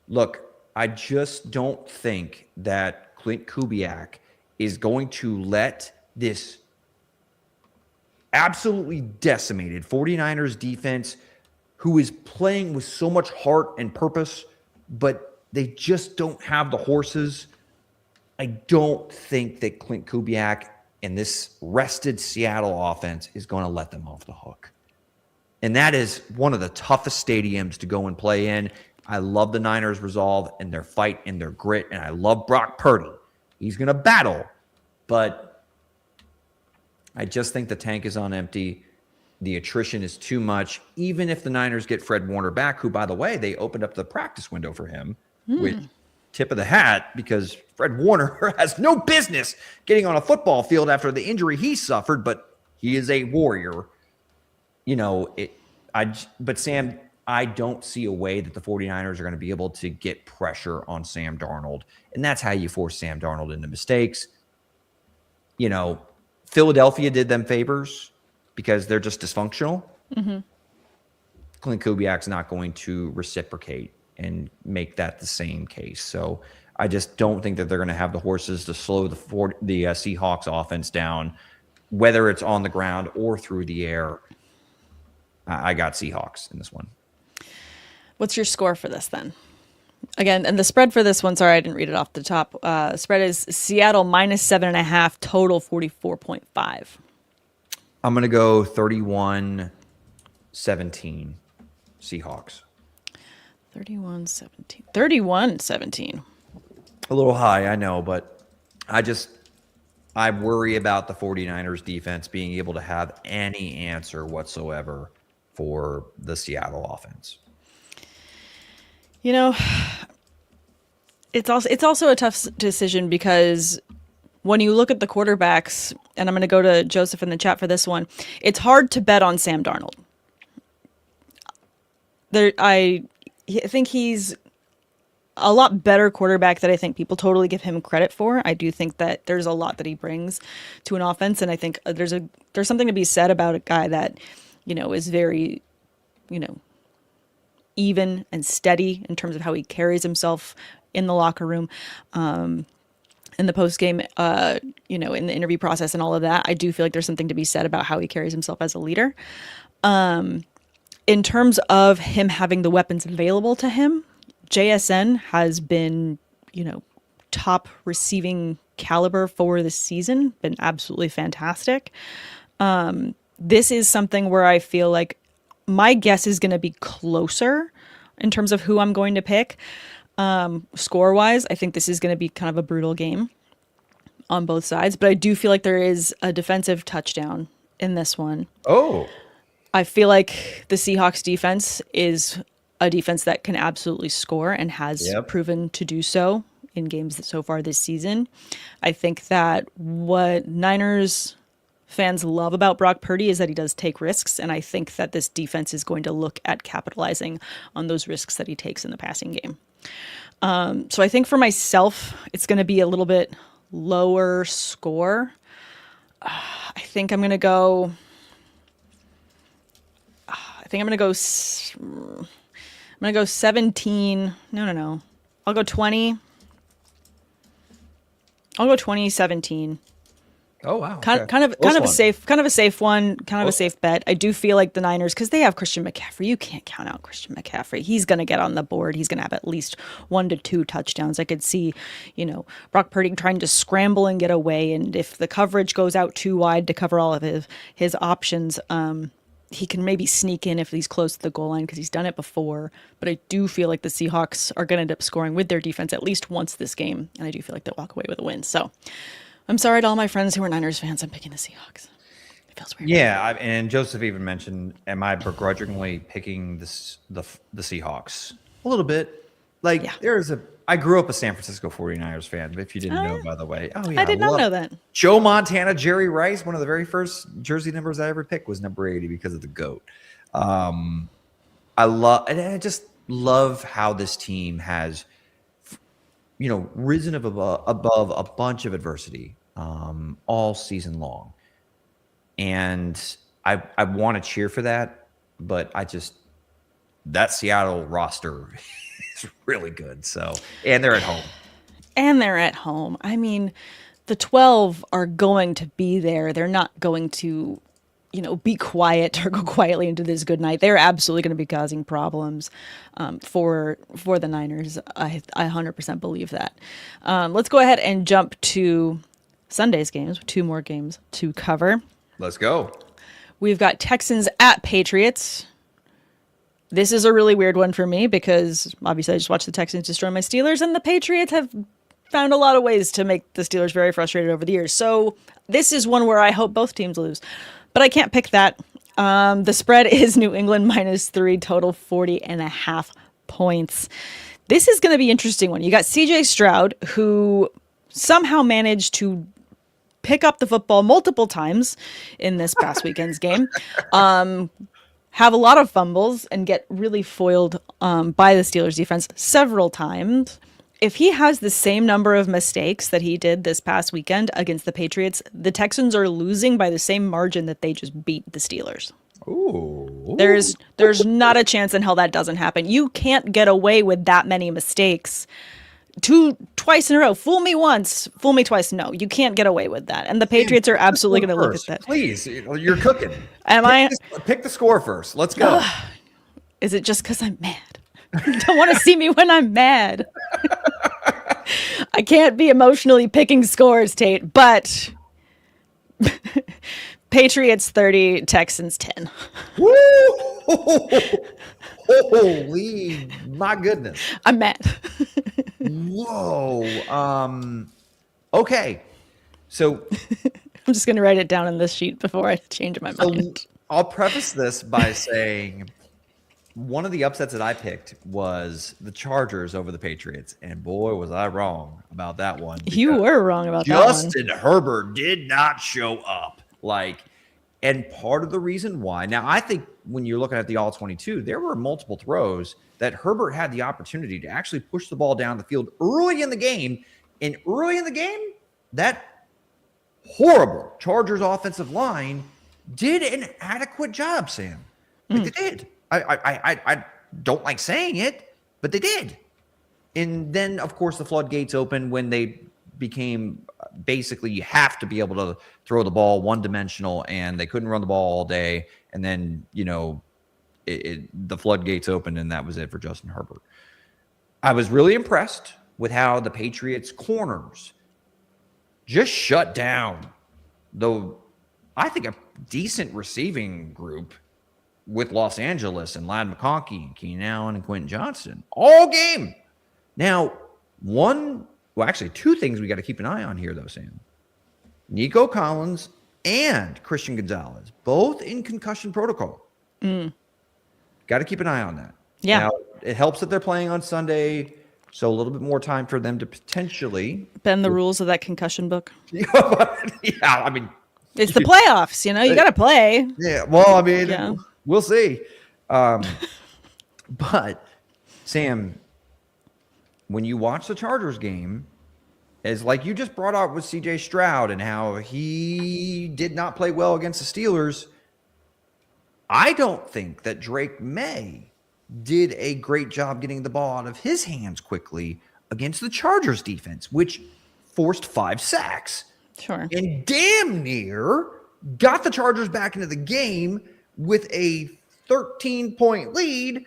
Look, I just don't think that Clint Kubiak is going to let this absolutely decimated 49ers defense, who is playing with so much heart and purpose, but they just don't have the horses. I don't think that Clint Kubiak and this rested Seattle offense is going to let them off the hook. And that is one of the toughest stadiums to go and play in. I love the Niners' resolve and their fight and their grit, and I love Brock Purdy. He's going to battle, but I just think the tank is on empty. The attrition is too much. Even if the Niners get Fred Warner back, who, by the way, they opened up the practice window for him, which tip of the hat, because Fred Warner has no business getting on a football field after the injury he suffered, but he is a warrior. But Sam, I don't see a way that the 49ers are going to be able to get pressure on Sam Darnold. And that's how you force Sam Darnold into mistakes. Philadelphia did them favors because they're just dysfunctional. Mm-hmm. Clint Kubiak's not going to reciprocate and make that the same case. So I just don't think that they're going to have the horses to slow the Seahawks offense down, whether it's on the ground or through the air. I got Seahawks in this one. What's your score for this then? Again, and the spread for this one, sorry, I didn't read it off the top. Spread is Seattle -7.5, total 44.5. I'm going to go 31-17 Seahawks. 31-17. 31-17. A little high, I know, but I worry about the 49ers defense being able to have any answer whatsoever for the Seattle offense. It's also a tough decision because when you look at the quarterbacks, and I'm going to go to Joseph in the chat for this one, it's hard to bet on Sam Darnold. I think he's a lot better quarterback than I think people totally give him credit for. I do think that there's a lot that he brings to an offense, and I think there's something to be said about a guy that, is very, even and steady in terms of how he carries himself in the locker room, in the post game, in the interview process and all of that. I do feel like there's something to be said about how he carries himself as a leader. In terms of him having the weapons available to him, JSN has been, top receiving caliber for the season, been absolutely fantastic. This is something where I feel like my guess is going to be closer in terms of who I'm going to pick. Score-wise, I think this is going to be kind of a brutal game on both sides, but I do feel like there is a defensive touchdown in this one. Oh. I feel like the Seahawks defense is a defense that can absolutely score and has proven to do so in games so far this season. I think that what Niners fans love about Brock Purdy is that he does take risks, and I think that this defense is going to look at capitalizing on those risks that he takes in the passing game. So I think for myself, it's going to be a little bit lower score. I think I'm going to go... I'm going to go 17. No. I'll go 20. I'll go 20-17. Oh wow. Kind of a safe one, kind of a safe bet. I do feel like the Niners, because they have Christian McCaffrey. You can't count out Christian McCaffrey. He's going to get on the board. He's going to have at least 1 to 2 touchdowns. I could see, Brock Purdy trying to scramble and get away, and if the coverage goes out too wide to cover all of his options, he can maybe sneak in if he's close to the goal line because he's done it before. But I do feel like the Seahawks are going to end up scoring with their defense at least once this game, and I do feel like they'll walk away with a win. So I'm sorry to all my friends who are Niners fans. I'm picking the Seahawks. It feels weird. Yeah, and Joseph even mentioned, am I begrudgingly picking the Seahawks? A little bit. I grew up a San Francisco 49ers fan, if you didn't know, by the way. Oh, yeah. I did not know that. Joe Montana, Jerry Rice, one of the very first jersey numbers I ever picked was number 80 because of the GOAT. I just love how this team has risen above a bunch of adversity all season long. And I want to cheer for that, but that Seattle roster is really good. So, and they're at home. I mean, the 12 are going to be there. They're not going to, be quiet or go quietly into this good night. They're absolutely going to be causing problems for the Niners. I 100% believe that. Let's go ahead and jump to Sunday's games. 2 more games to cover. Let's go. We've got Texans at Patriots. This is a really weird one for me because obviously I just watched the Texans destroy my Steelers, and the Patriots have found a lot of ways to make the Steelers very frustrated over the years. So this is one where I hope both teams lose. But I can't pick that. The spread is New England -3, total 40.5 points. This is going to be an interesting one. You got CJ Stroud, who somehow managed to pick up the football multiple times in this past weekend's game, have a lot of fumbles, and get really foiled by the Steelers defense several times. If he has the same number of mistakes that he did this past weekend against the Patriots, the Texans are losing by the same margin that they just beat the Steelers. Ooh. There's not a chance in hell that doesn't happen. You can't get away with that many mistakes twice in a row. Fool me once, fool me twice. No, you can't get away with that. And the Patriots are absolutely going to look at that. Please, you're cooking. Pick the score first. Let's go. Is it just because I'm mad? You don't want to see me when I'm mad. I can't be emotionally picking scores, Tate, but Patriots 30, Texans 10. Woo! Holy, my goodness. I'm mad. Whoa. Okay. So I'm just going to write it down in this sheet before I change my mind. I'll preface this by saying one of the upsets that I picked was the Chargers over the Patriots, and boy, was I wrong about that one. You were wrong about that one. Justin Herbert did not show up. And part of the reason why, now I think when you're looking at the all 22, there were multiple throws that Herbert had the opportunity to actually push the ball down the field early in the game. And early in the game, that horrible Chargers offensive line did an adequate job, Sam. They did. I don't like saying it, but they did. And then, of course, the floodgates opened when they became basically you have to be able to throw the ball one-dimensional, and they couldn't run the ball all day. And then, the floodgates opened, and that was it for Justin Herbert. I was really impressed with how the Patriots corners just shut down, though I think a decent receiving group with Los Angeles and Ladd McConkey and Keenan Allen and Quentin Johnston all game. Now, two things we got to keep an eye on here, though, Sam. Nico Collins and Christian Gonzalez, both in concussion protocol. Got to keep an eye on that. Yeah. Now, it helps that they're playing on Sunday, so a little bit more time for them to potentially bend the rules of that concussion book. Yeah, I mean, it's the playoffs, you got to play. Yeah, well, I mean, we'll see. But, Sam, when you watch the Chargers game, as like you just brought out with CJ Stroud and how he did not play well against the Steelers, I don't think that Drake May did a great job getting the ball out of his hands quickly against the Chargers defense, which forced 5 sacks. Sure. And damn near got the Chargers back into the game with a 13-point lead,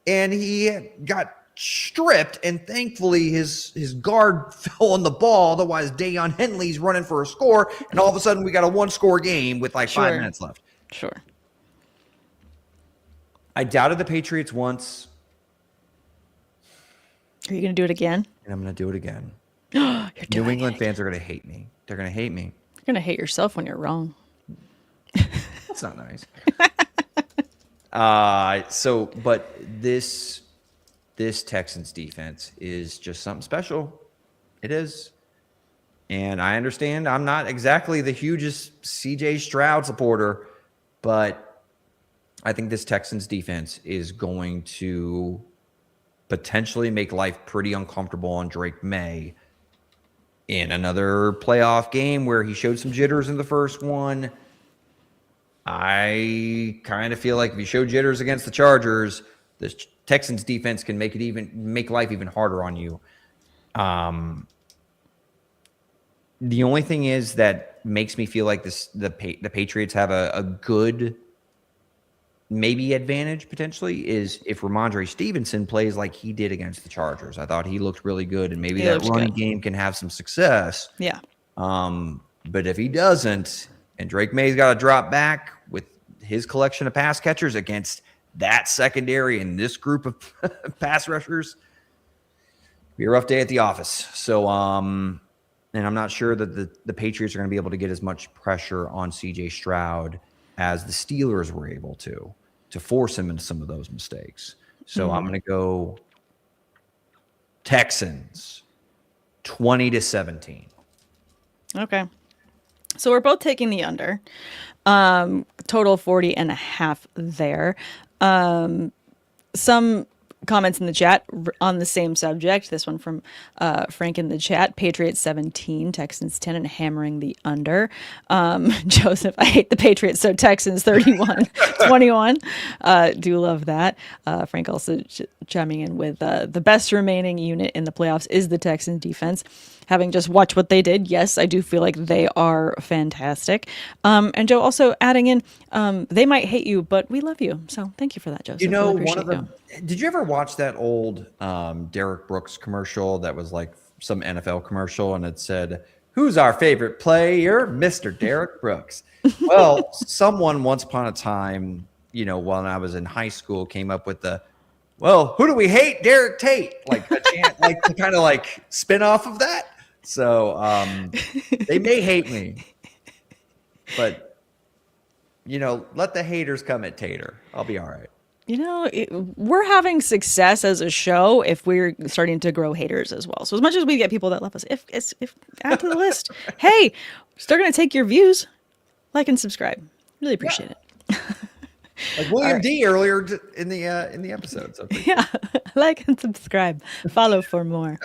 and he got stripped, and thankfully his guard fell on the ball. Otherwise, Dayon Henley's running for a score, and all of a sudden we got a 1-score game with 5 minutes left. Sure. I doubted the Patriots once. Are you going to do it again? And I'm going to do it again. New England fans are going to hate me. They're going to hate me. You're going to hate yourself when you're wrong. That's not nice. But this Texans defense is just something special. It is. And I understand I'm not exactly the hugest CJ Stroud supporter, but I think this Texans defense is going to potentially make life pretty uncomfortable on Drake May in another playoff game where he showed some jitters in the first one. I kind of feel like if you show jitters against the Chargers, the Texans defense can make life even harder on you. The only thing is that makes me feel like the Patriots have a good maybe advantage potentially is if Ramondre Stevenson plays like he did against the Chargers. I thought he looked really good, and maybe that running game can have some success. Yeah. But if he doesn't, and Drake May's got to drop back with his collection of pass catchers against that secondary and this group of pass rushers, it'll be a rough day at the office. So, and I'm not sure that the Patriots are going to be able to get as much pressure on C.J. Stroud as the Steelers were able to force him into some of those mistakes. So I'm going to go Texans 20-17. Okay. So we're both taking the under. Total 40.5 there. Some comments in the chat on the same subject. This one from Frank in the chat. Patriots 17, Texans 10, and hammering the under. Joseph, I hate the Patriots, so Texans 31-21. Do love that. Frank also chiming in with the best remaining unit in the playoffs is the Texans defense. Having just watched what they did, yes, I do feel like they are fantastic. And Joe also adding in, they might hate you, but we love you. So thank you for that, Joseph. You know, did you ever watch that old Derek Brooks commercial that was like some NFL commercial and it said, "Who's our favorite player? Mr. Derek Brooks." Well, someone once upon a time, you know, when I was in high school, came up with well, who do we hate? Derek Tate. Like a chant, like to kind of like spin off of that. So they may hate me, but, you know, let the haters come at Tater. I'll be all right. You know, we're having success as a show if we're starting to grow haters as well. So as much as we get people that love us, if add to the list, hey, they're going to take your views, like and subscribe. Really appreciate it. Like William D earlier in the episode. So yeah, like and subscribe, follow for more.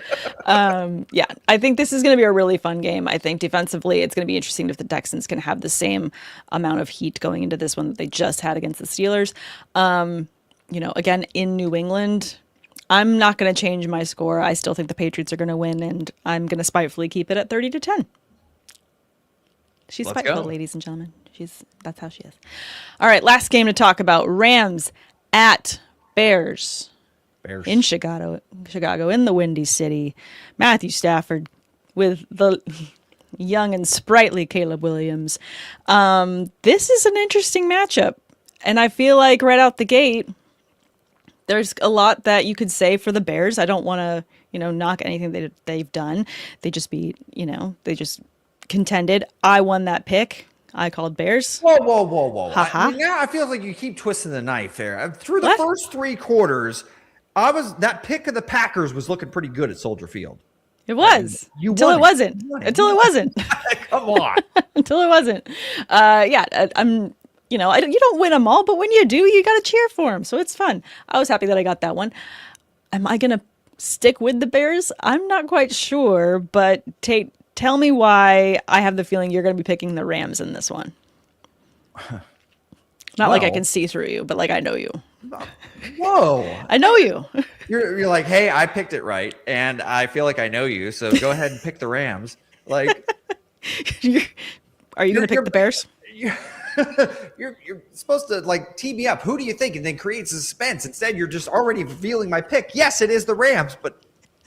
Yeah, I think this is going to be a really fun game. I think defensively, it's going to be interesting if the Texans can have the same amount of heat going into this one that they just had against the Steelers. You know, again in New England, I'm not going to change my score. I still think the Patriots are going to win, and I'm going to spitefully keep it at 30-10. She's spiteful, ladies and gentlemen. That's how she is. All right, last game to talk about. Rams at Bears. In Chicago, in the Windy City. Matthew Stafford with the young and sprightly Caleb Williams. This is an interesting matchup, and I feel like right out the gate, there's a lot that you could say for the Bears. I don't want to, you know, knock anything that they've done. They just they just contended. I won that pick. I called Bears. Whoa. I feel like you keep twisting the knife there. Through the first three quarters, that pick of the Packers was looking pretty good at Soldier Field. It was. Until it wasn't. Come on. Until it wasn't. Yeah, I'm, you know, you don't win them all, but when you do, you got to cheer for them. So it's fun. I was happy that I got that one. Am I going to stick with the Bears? I'm not quite sure, but Tate, tell me why I have the feeling you're going to be picking the Rams in this one. Not like I can see through you, but like I know you. Whoa. I know you. You're like, hey, I picked it right, and I feel like I know you, so go ahead and pick the Rams. Like, are you going to pick the Bears? You're supposed to like tee me up. Who do you think? And then create suspense. Instead, you're just already revealing my pick. Yes, it is the Rams, but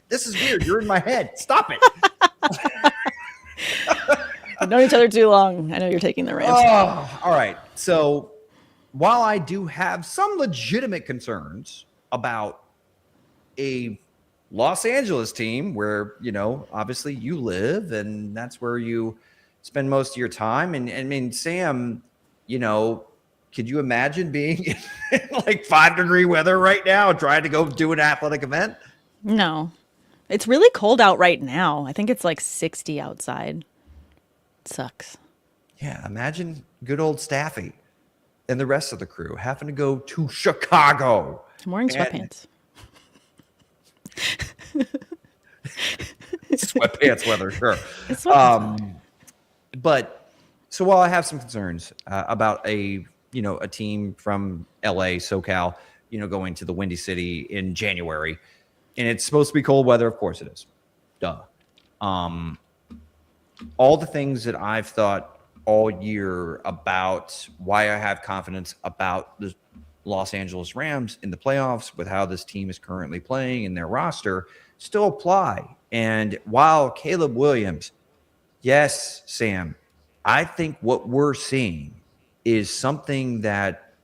this is weird. You're in my head. Stop it. We've known each other too long. I know you're taking the Rams. Oh, all right. So while I do have some legitimate concerns about a Los Angeles team where, you know, obviously you live and that's where you spend most of your time. And I mean, Sam, you know, could you imagine being in like 5-degree weather right now and trying to go do an athletic event? No. It's really cold out right now. I think it's like 60 outside. It sucks. Yeah, imagine good old Staffy and the rest of the crew having to go to Chicago. I'm wearing sweatpants. Sweatpants weather, sure. It's sweatpants. But so while I have some concerns about a team from LA, SoCal, going to the Windy City in January, and it's supposed to be cold weather, of course it is. Duh. All the things that I've thought all year about why I have confidence about the Los Angeles Rams in the playoffs with how this team is currently playing and their roster still apply. And while Caleb Williams, yes, Sam, I think what we're seeing is something that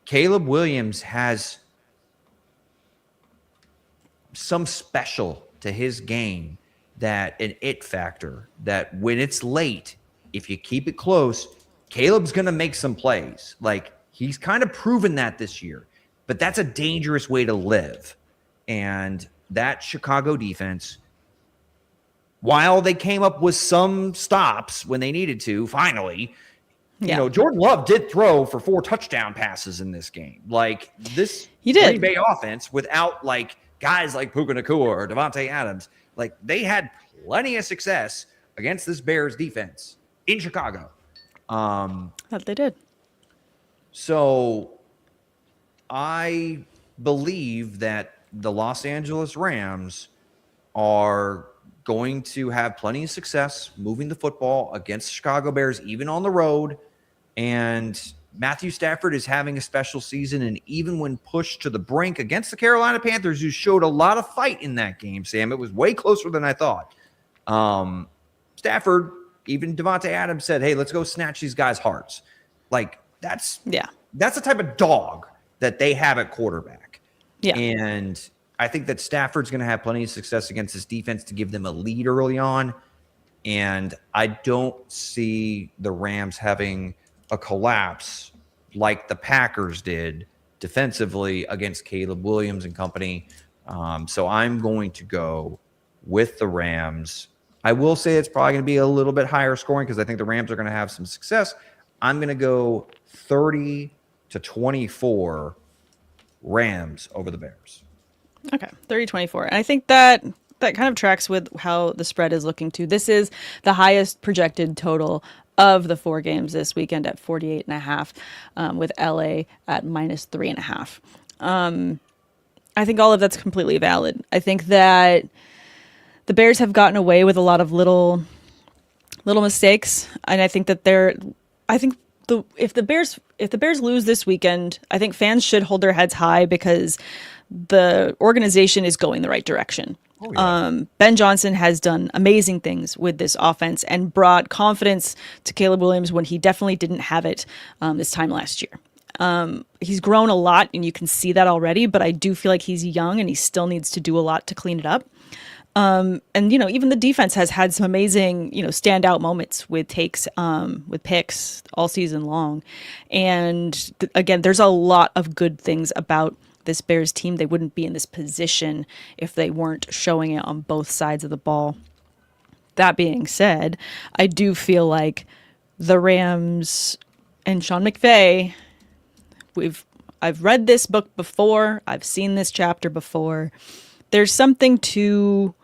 Caleb Williams has some special to his game, that an it factor, that when it's late, if you keep it close, Caleb's going to make some plays. Like, he's kind of proven that this year, but that's a dangerous way to live. And that Chicago defense, while they came up with some stops when they needed to, finally, Jordan Love did throw for 4 touchdown passes in this game. Like, this Green Bay offense, without guys like Puka Nacua or Devontae Adams, they had plenty of success against this Bears defense in Chicago. That they did. So I believe that the Los Angeles Rams are going to have plenty of success moving the football against the Chicago Bears, even on the road. And Matthew Stafford is having a special season. And even when pushed to the brink against the Carolina Panthers, who showed a lot of fight in that game, Sam, it was way closer than I thought. Stafford, even Devontae Adams said, hey, let's go snatch these guys' hearts. That's the type of dog that they have at quarterback. Yeah. And I think that Stafford's going to have plenty of success against this defense to give them a lead early on. And I don't see the Rams having a collapse like the Packers did defensively against Caleb Williams and company. So I'm going to go with the Rams. I will say it's probably going to be a little bit higher scoring because I think the Rams are going to have some success. I'm going to go 30-24 Rams over the Bears. Okay, 30-24. And I think that kind of tracks with how the spread is looking too. This is the highest projected total of the 4 games this weekend at 48.5, with LA at -3.5. I think all of that's completely valid. I think that the Bears have gotten away with a lot of little mistakes, and I think that if the Bears lose this weekend, I think fans should hold their heads high because the organization is going the right direction. Oh, yeah. Ben Johnson has done amazing things with this offense and brought confidence to Caleb Williams when he definitely didn't have it this time last year. He's grown a lot, and you can see that already, but I do feel like he's young and he still needs to do a lot to clean it up. And, even the defense has had some amazing, standout moments with picks all season long. And again, there's a lot of good things about this Bears team. They wouldn't be in this position if they weren't showing it on both sides of the ball. That being said, I do feel like the Rams and Sean McVay, I've read this book before. I've seen this chapter before. There's something to,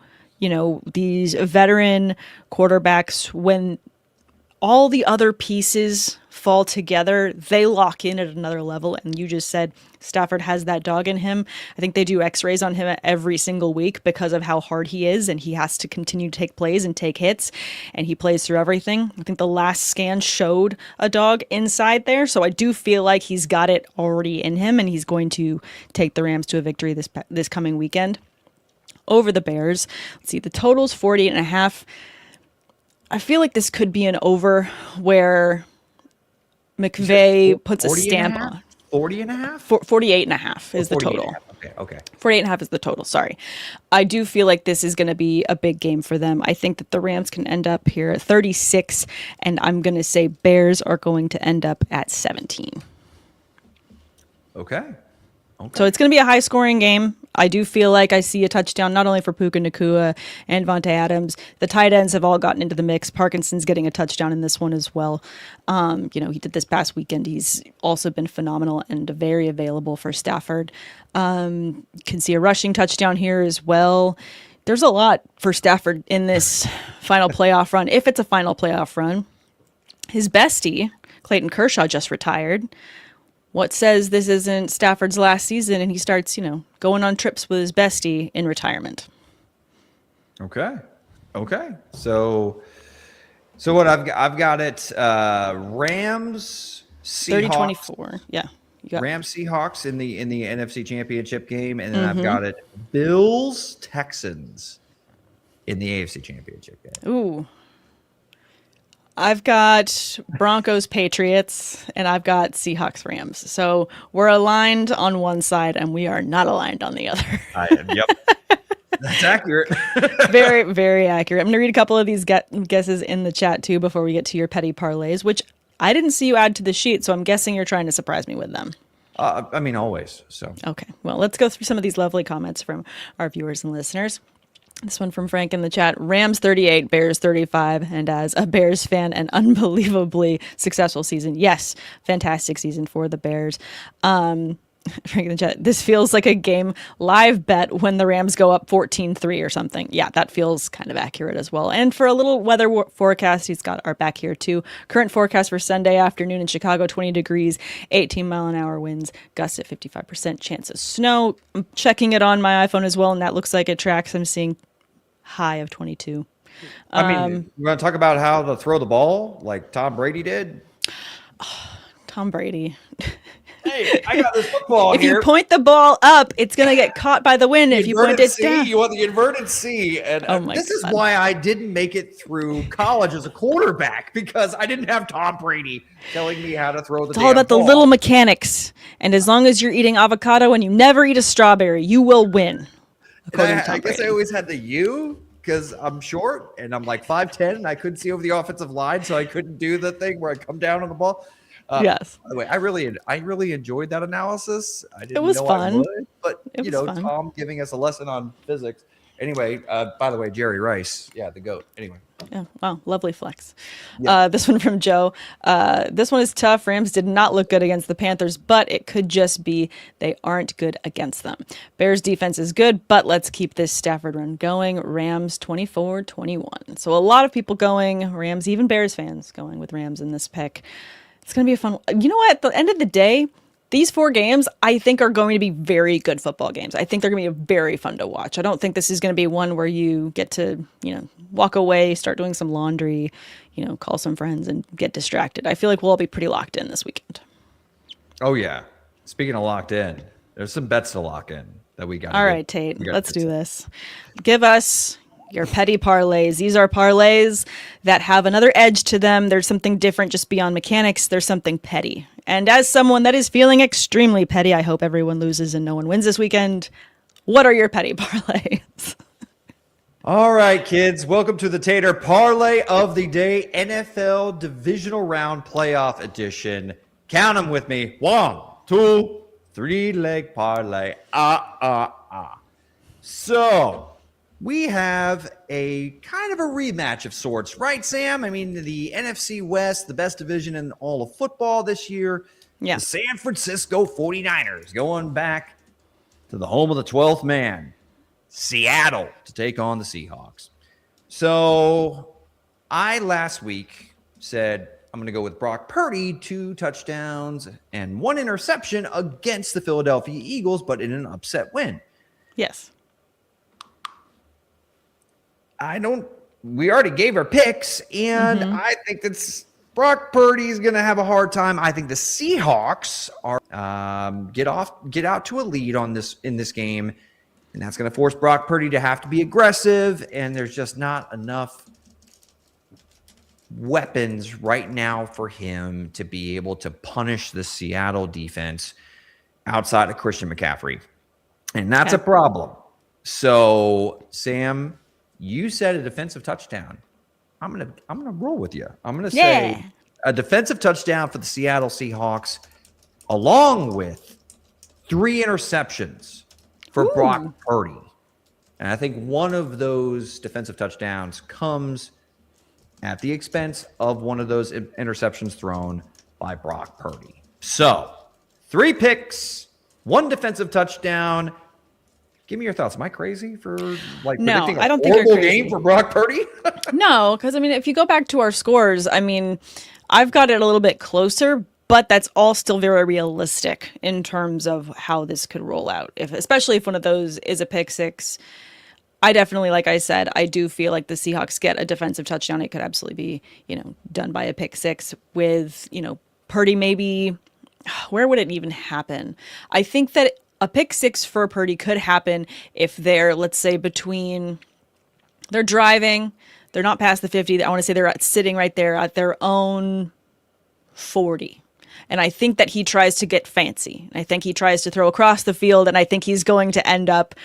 these veteran quarterbacks, when all the other pieces fall together, they lock in at another level. And you just said Stafford has that dog in him. I think they do x-rays on him every single week because of how hard he is, and he has to continue to take plays and take hits, and he plays through everything. I think the last scan showed a dog inside there, so I do feel like he's got it already in him, and he's going to take the Rams to a victory this coming weekend over the Bears. Let's see, the total's 48.5. I feel like this could be an over where McVay puts a stamp on. 40.5? 48.5 is the total. Okay. 48.5 is the total. Sorry. I do feel like this is going to be a big game for them. I think that the Rams can end up here at 36, and I'm going to say Bears are going to end up at 17. Okay. So it's going to be a high-scoring game. I do feel like I see a touchdown not only for Puka Nacua and Devontae Adams. The tight ends have all gotten into the mix. Parkinson's getting a touchdown in this one as well. He did this past weekend. He's also been phenomenal and very available for Stafford. Can see a rushing touchdown here as well. There's a lot for Stafford in this final playoff run, if it's a final playoff run. His bestie, Clayton Kershaw, just retired. What says this isn't Stafford's last season and he starts, going on trips with his bestie in retirement? Okay. So what I've got it Rams, Seahawks. 30-24. Yeah. Rams, Seahawks in the NFC Championship game, and then I've got it Bills, Texans in the AFC Championship game. Ooh. I've got Broncos, Patriots, and I've got Seahawks, Rams. So we're aligned on one side, and we are not aligned on the other. Yep. That's accurate. Very, very accurate. I'm going to read a couple of these guesses in the chat, too, before we get to your petty parlays, which I didn't see you add to the sheet, so I'm guessing you're trying to surprise me with them. Always. So okay. Well, let's go through some of these lovely comments from our viewers and listeners. This one from Frank in the chat. Rams 38, Bears 35. And as a Bears fan, an unbelievably successful season. Yes, fantastic season for the Bears. Frank in the chat. This feels like a game live bet when the Rams go up 14-3 or something. Yeah, that feels kind of accurate as well. And for a little weather forecast, he's got our back here too. Current forecast for Sunday afternoon in Chicago, 20 degrees, 18-mile-an-hour winds, gusts at 55%, chance of snow. I'm checking it on my iPhone as well, and that looks like it tracks. I'm seeing high of 22. You want to talk about how to throw the ball like Tom Brady did? Tom Brady. Hey, I got this football if here. You point the ball up, it's going to get caught by the wind. If you point it down. You want the inverted C. And this is why I didn't make it through college as a quarterback, because I didn't have Tom Brady telling me how to throw the It's all about ball. The little mechanics. And as long as you're eating avocado and you never eat a strawberry, you will win. I guess I always had the U because I'm short and I'm like 5'10", and I couldn't see over the offensive line, so I couldn't do the thing where I come down on the ball. Yes. By the way, I really enjoyed that analysis. I didn't it was know fun. I would, but fun. Tom giving us a lesson on physics. Anyway, by the way, Jerry Rice, the GOAT. Anyway. Yeah, wow, lovely flex. Yeah. This one from Joe. This one is tough. Rams did not look good against the Panthers, but it could just be they aren't good against them. Bears defense is good, but let's keep this Stafford run going. Rams 24-21. So a lot of people going Rams, even Bears fans going with Rams in this pick. It's going to be a fun. You know what? At the end of the day, these 4 games, I think, are going to be very good football games. I think they're going to be very fun to watch. I don't think this is going to be one where you get to, walk away, start doing some laundry, call some friends and get distracted. I feel like we'll all be pretty locked in this weekend. Oh, yeah. Speaking of locked in, there's some bets to lock in that we got. All right, Tate, let's do this. Give us your petty parlays. These are parlays that have another edge to them. There's something different just beyond mechanics. There's something petty. And as someone that is feeling extremely petty, I hope everyone loses and no one wins this weekend. What are your petty parlays? All right, kids. Welcome to the Tater Parlay of the Day, NFL Divisional Round Playoff Edition. Count them with me. 1, 2, 3-leg parlay. So we have a kind of a rematch of sorts, right, Sam? I mean, the NFC West, the best division in all of football this year. Yeah. The San Francisco 49ers going back to the home of the 12th man, Seattle, to take on the Seahawks. So I last week said I'm going to go with Brock Purdy, 2 touchdowns and 1 interception against the Philadelphia Eagles, but in an upset win. Yes. We already gave our picks, and I think that's Brock Purdy's going to have a hard time. I think the Seahawks are get out to a lead in this game, and that's going to force Brock Purdy to have to be aggressive, and there's just not enough weapons right now for him to be able to punish the Seattle defense outside of Christian McCaffrey, and that's a problem. So, Sam, you said a defensive touchdown. I'm gonna roll with you. I'm gonna say a defensive touchdown for the Seattle Seahawks, along with 3 interceptions for Brock Purdy. And I think one of those defensive touchdowns comes at the expense of one of those interceptions thrown by Brock Purdy. So 3 picks, 1 defensive touchdown. Give me your thoughts. Am I crazy for No, predicting I a don't think you're horrible crazy. game for Brock Purdy? No, because I mean, if you go back to our scores, I mean, I've got it a little bit closer, but that's all still very realistic in terms of how this could roll out. Especially if one of those is a pick six. I definitely, like I said, I do feel like the Seahawks get a defensive touchdown. It could absolutely be, done by a pick six with, Purdy maybe. Where would it even happen? I think that a pick six for Purdy could happen if they're, let's say, they're driving, they're not past the 50. I want to say they're sitting right there at their own 40. And I think that he tries to get fancy. I think he tries to throw across the field, and I think he's going to end up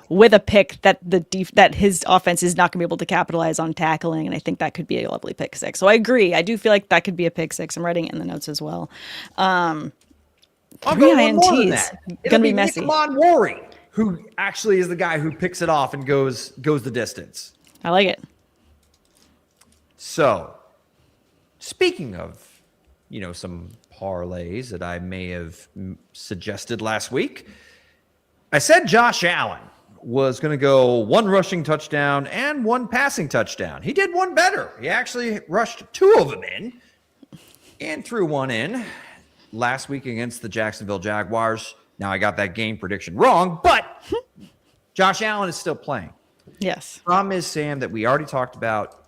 with a pick that that his offense is not going to be able to capitalize on tackling, and I think that could be a lovely pick six. So I agree. I do feel like that could be a pick six. I'm writing it in the notes as well. I'll go one more than that. Gonna be messy. Worry, who actually is the guy who picks it off and goes the distance. I like it. So, speaking of, some parlays that I may have suggested last week, I said Josh Allen was going to go 1 rushing touchdown and 1 passing touchdown. He did one better. He actually rushed 2 of them in and threw 1 in last week against the Jacksonville Jaguars. Now I got that game prediction wrong, but Josh Allen is still playing. Yes. Problem is, Sam, that we already talked about.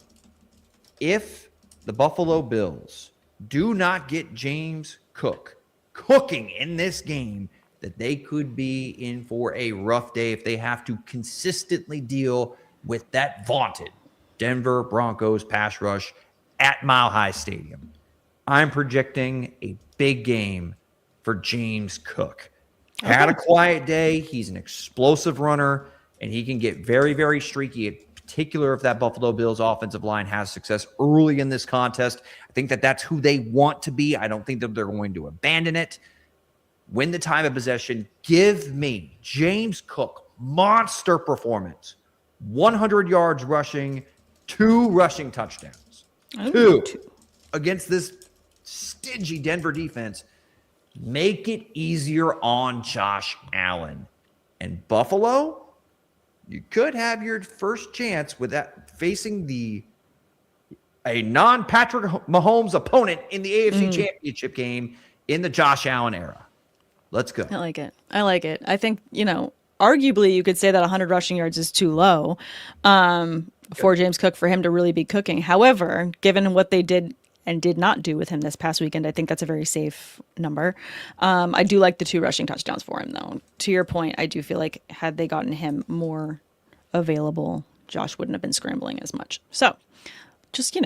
If the Buffalo Bills do not get James Cook cooking in this game, that they could be in for a rough day if they have to consistently deal with that vaunted Denver Broncos pass rush at Mile High Stadium. I'm projecting a big game for James Cook. Had a quiet day. He's an explosive runner, and he can get very, very streaky, in particular if that Buffalo Bills offensive line has success early in this contest. I think that that's who they want to be. I don't think that they're going to abandon it. Win the time of possession. Give me James Cook, monster performance, 100 yards rushing, 2 rushing touchdowns. Two against this stingy Denver defense. Make it easier on Josh Allen. And Buffalo, you could have your first chance with that facing a non-Patrick Mahomes opponent in the AFC Championship game in the Josh Allen era. Let's go. I like it. I think, arguably you could say that 100 rushing yards is too low for James Cook for him to really be cooking. However, given what they did and did not do with him this past weekend, I think that's a very safe number. I do like the 2 rushing touchdowns for him, though. To your point, I do feel like had they gotten him more available, Josh wouldn't have been scrambling as much. So just,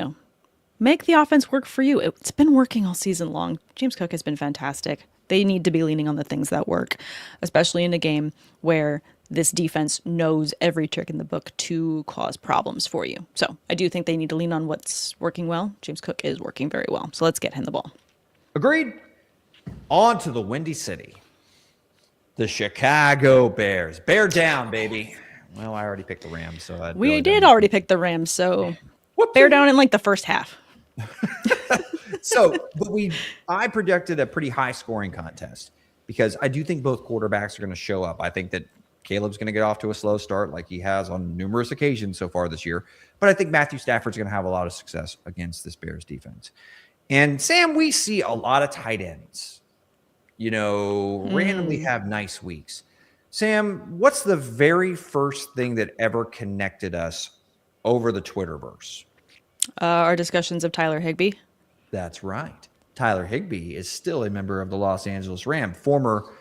make the offense work for you. It's been working all season long. James Cook has been fantastic. They need to be leaning on the things that work, especially in a game where this defense knows every trick in the book to cause problems for you. So I do think they need to lean on what's working well. James Cook is working very well. So let's get him the ball. Agreed. On to the Windy City. The Chicago Bears. Bear down, baby. Well, I already picked the Rams, so we did already pick the Rams, so bear down in like the first half. I projected a pretty high scoring contest because I do think both quarterbacks are going to show up. I think that Caleb's going to get off to a slow start like he has on numerous occasions so far this year. But I think Matthew Stafford's going to have a lot of success against this Bears defense. And Sam, we see a lot of tight ends, randomly have nice weeks. Sam, what's the very first thing that ever connected us over the Twitterverse? Our discussions of Tyler Higbee. That's right. Tyler Higbee is still a member of the Los Angeles Rams, former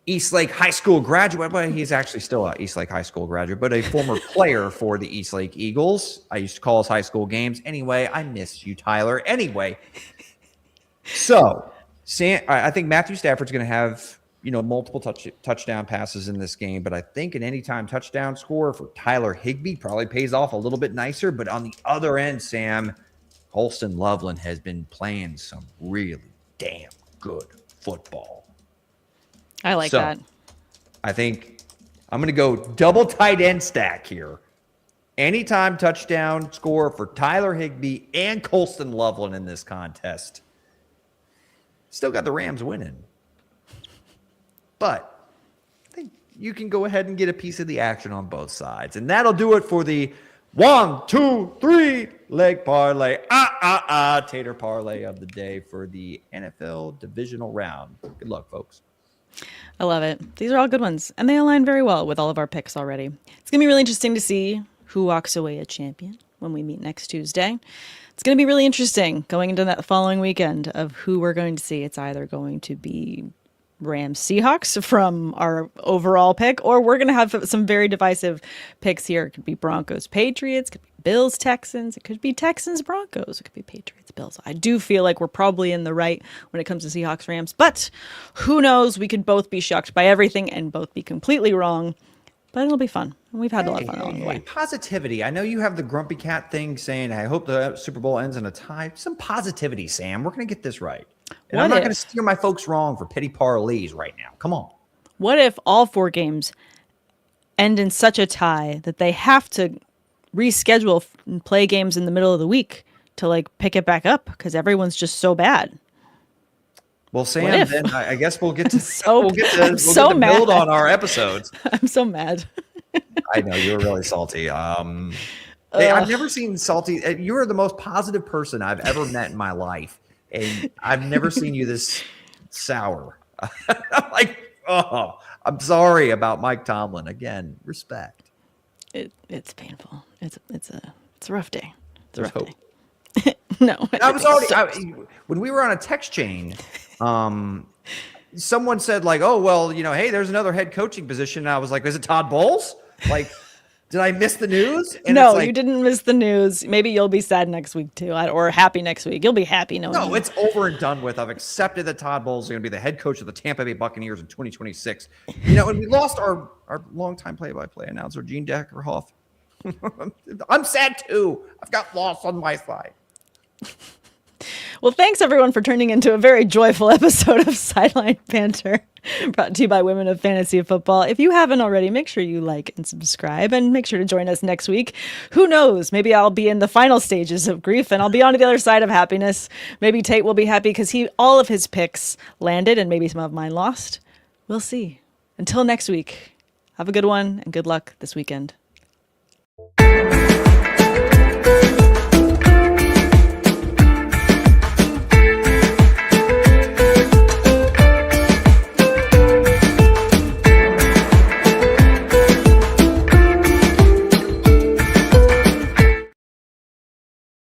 Eastlake High School graduate. Well, he's actually still an Eastlake High School graduate, but a former player for the Eastlake Eagles. I used to call his high school games. Anyway, I miss you, Tyler. Anyway, so Sam, I think Matthew Stafford's going to have multiple touchdown passes in this game, but I think an anytime touchdown score for Tyler Higbee probably pays off a little bit nicer. But on the other end, Sam, Holston Loveland has been playing some really damn good football. I like that. I think I'm going to go double tight end stack here. Anytime touchdown score for Tyler Higbee and Colston Loveland in this contest. Still got the Rams winning. But I think you can go ahead and get a piece of the action on both sides. And that'll do it for the 1, 2, 3 leg parlay. Tater parlay of the day for the NFL Divisional Round. Good luck, folks. I love it. These are all good ones, and they align very well with all of our picks already. It's going to be really interesting to see who walks away a champion when we meet next Tuesday. It's going to be really interesting going into that following weekend of who we're going to see. It's either going to be Rams Seahawks from our overall pick, or we're going to have some very divisive picks here. It could be Broncos Patriots, it could be Bills Texans, it could be Texans Broncos, it could be Patriots Bills. I do feel like we're probably in the right when it comes to Seahawks Rams, but who knows? We could both be shocked by everything and both be completely wrong. But it'll be fun. We've had a lot of fun along the way. Positivity. I know you have the grumpy cat thing saying, I hope the Super Bowl ends in a tie. Some positivity, Sam. We're going to get this right. And I'm not going to steer my folks wrong for petty parlays right now. Come on. What if all 4 games end in such a tie that they have to reschedule and play games in the middle of the week to like pick it back up because everyone's just so bad? Well, Sam, then I guess we'll get to mad. Build on our episodes. I'm so mad. I know you're really salty. I've never seen salty. You are the most positive person I've ever met in my life, and I've never seen you this sour. I'm like, I'm sorry about Mike Tomlin. Again, respect. It's painful. It's a rough day. It's a rough hope. day. No, I was already when we were on a text chain. Someone said like, oh, well, hey, there's another head coaching position. And I was like, is it Todd Bowles? Like, did I miss the news? And no, you didn't miss the news. Maybe you'll be sad next week too, or happy next week. You'll be happy knowing. No, it's over and done with. I've accepted that Todd Bowles is going to be the head coach of the Tampa Bay Buccaneers in 2026. And we lost our longtime play-by-play announcer, Gene Deckerhoff. I'm sad too. I've got loss on my side. Well, thanks everyone for turning into a very joyful episode of Sideline Banter, brought to you by Women of Fantasy Football. If you haven't already, make sure you like and subscribe, and make sure to join us next week. Who knows? Maybe I'll be in the final stages of grief, and I'll be on the other side of happiness. Maybe Tate will be happy because all of his picks landed, and maybe some of mine lost. We'll see. Until next week, have a good one, and good luck this weekend.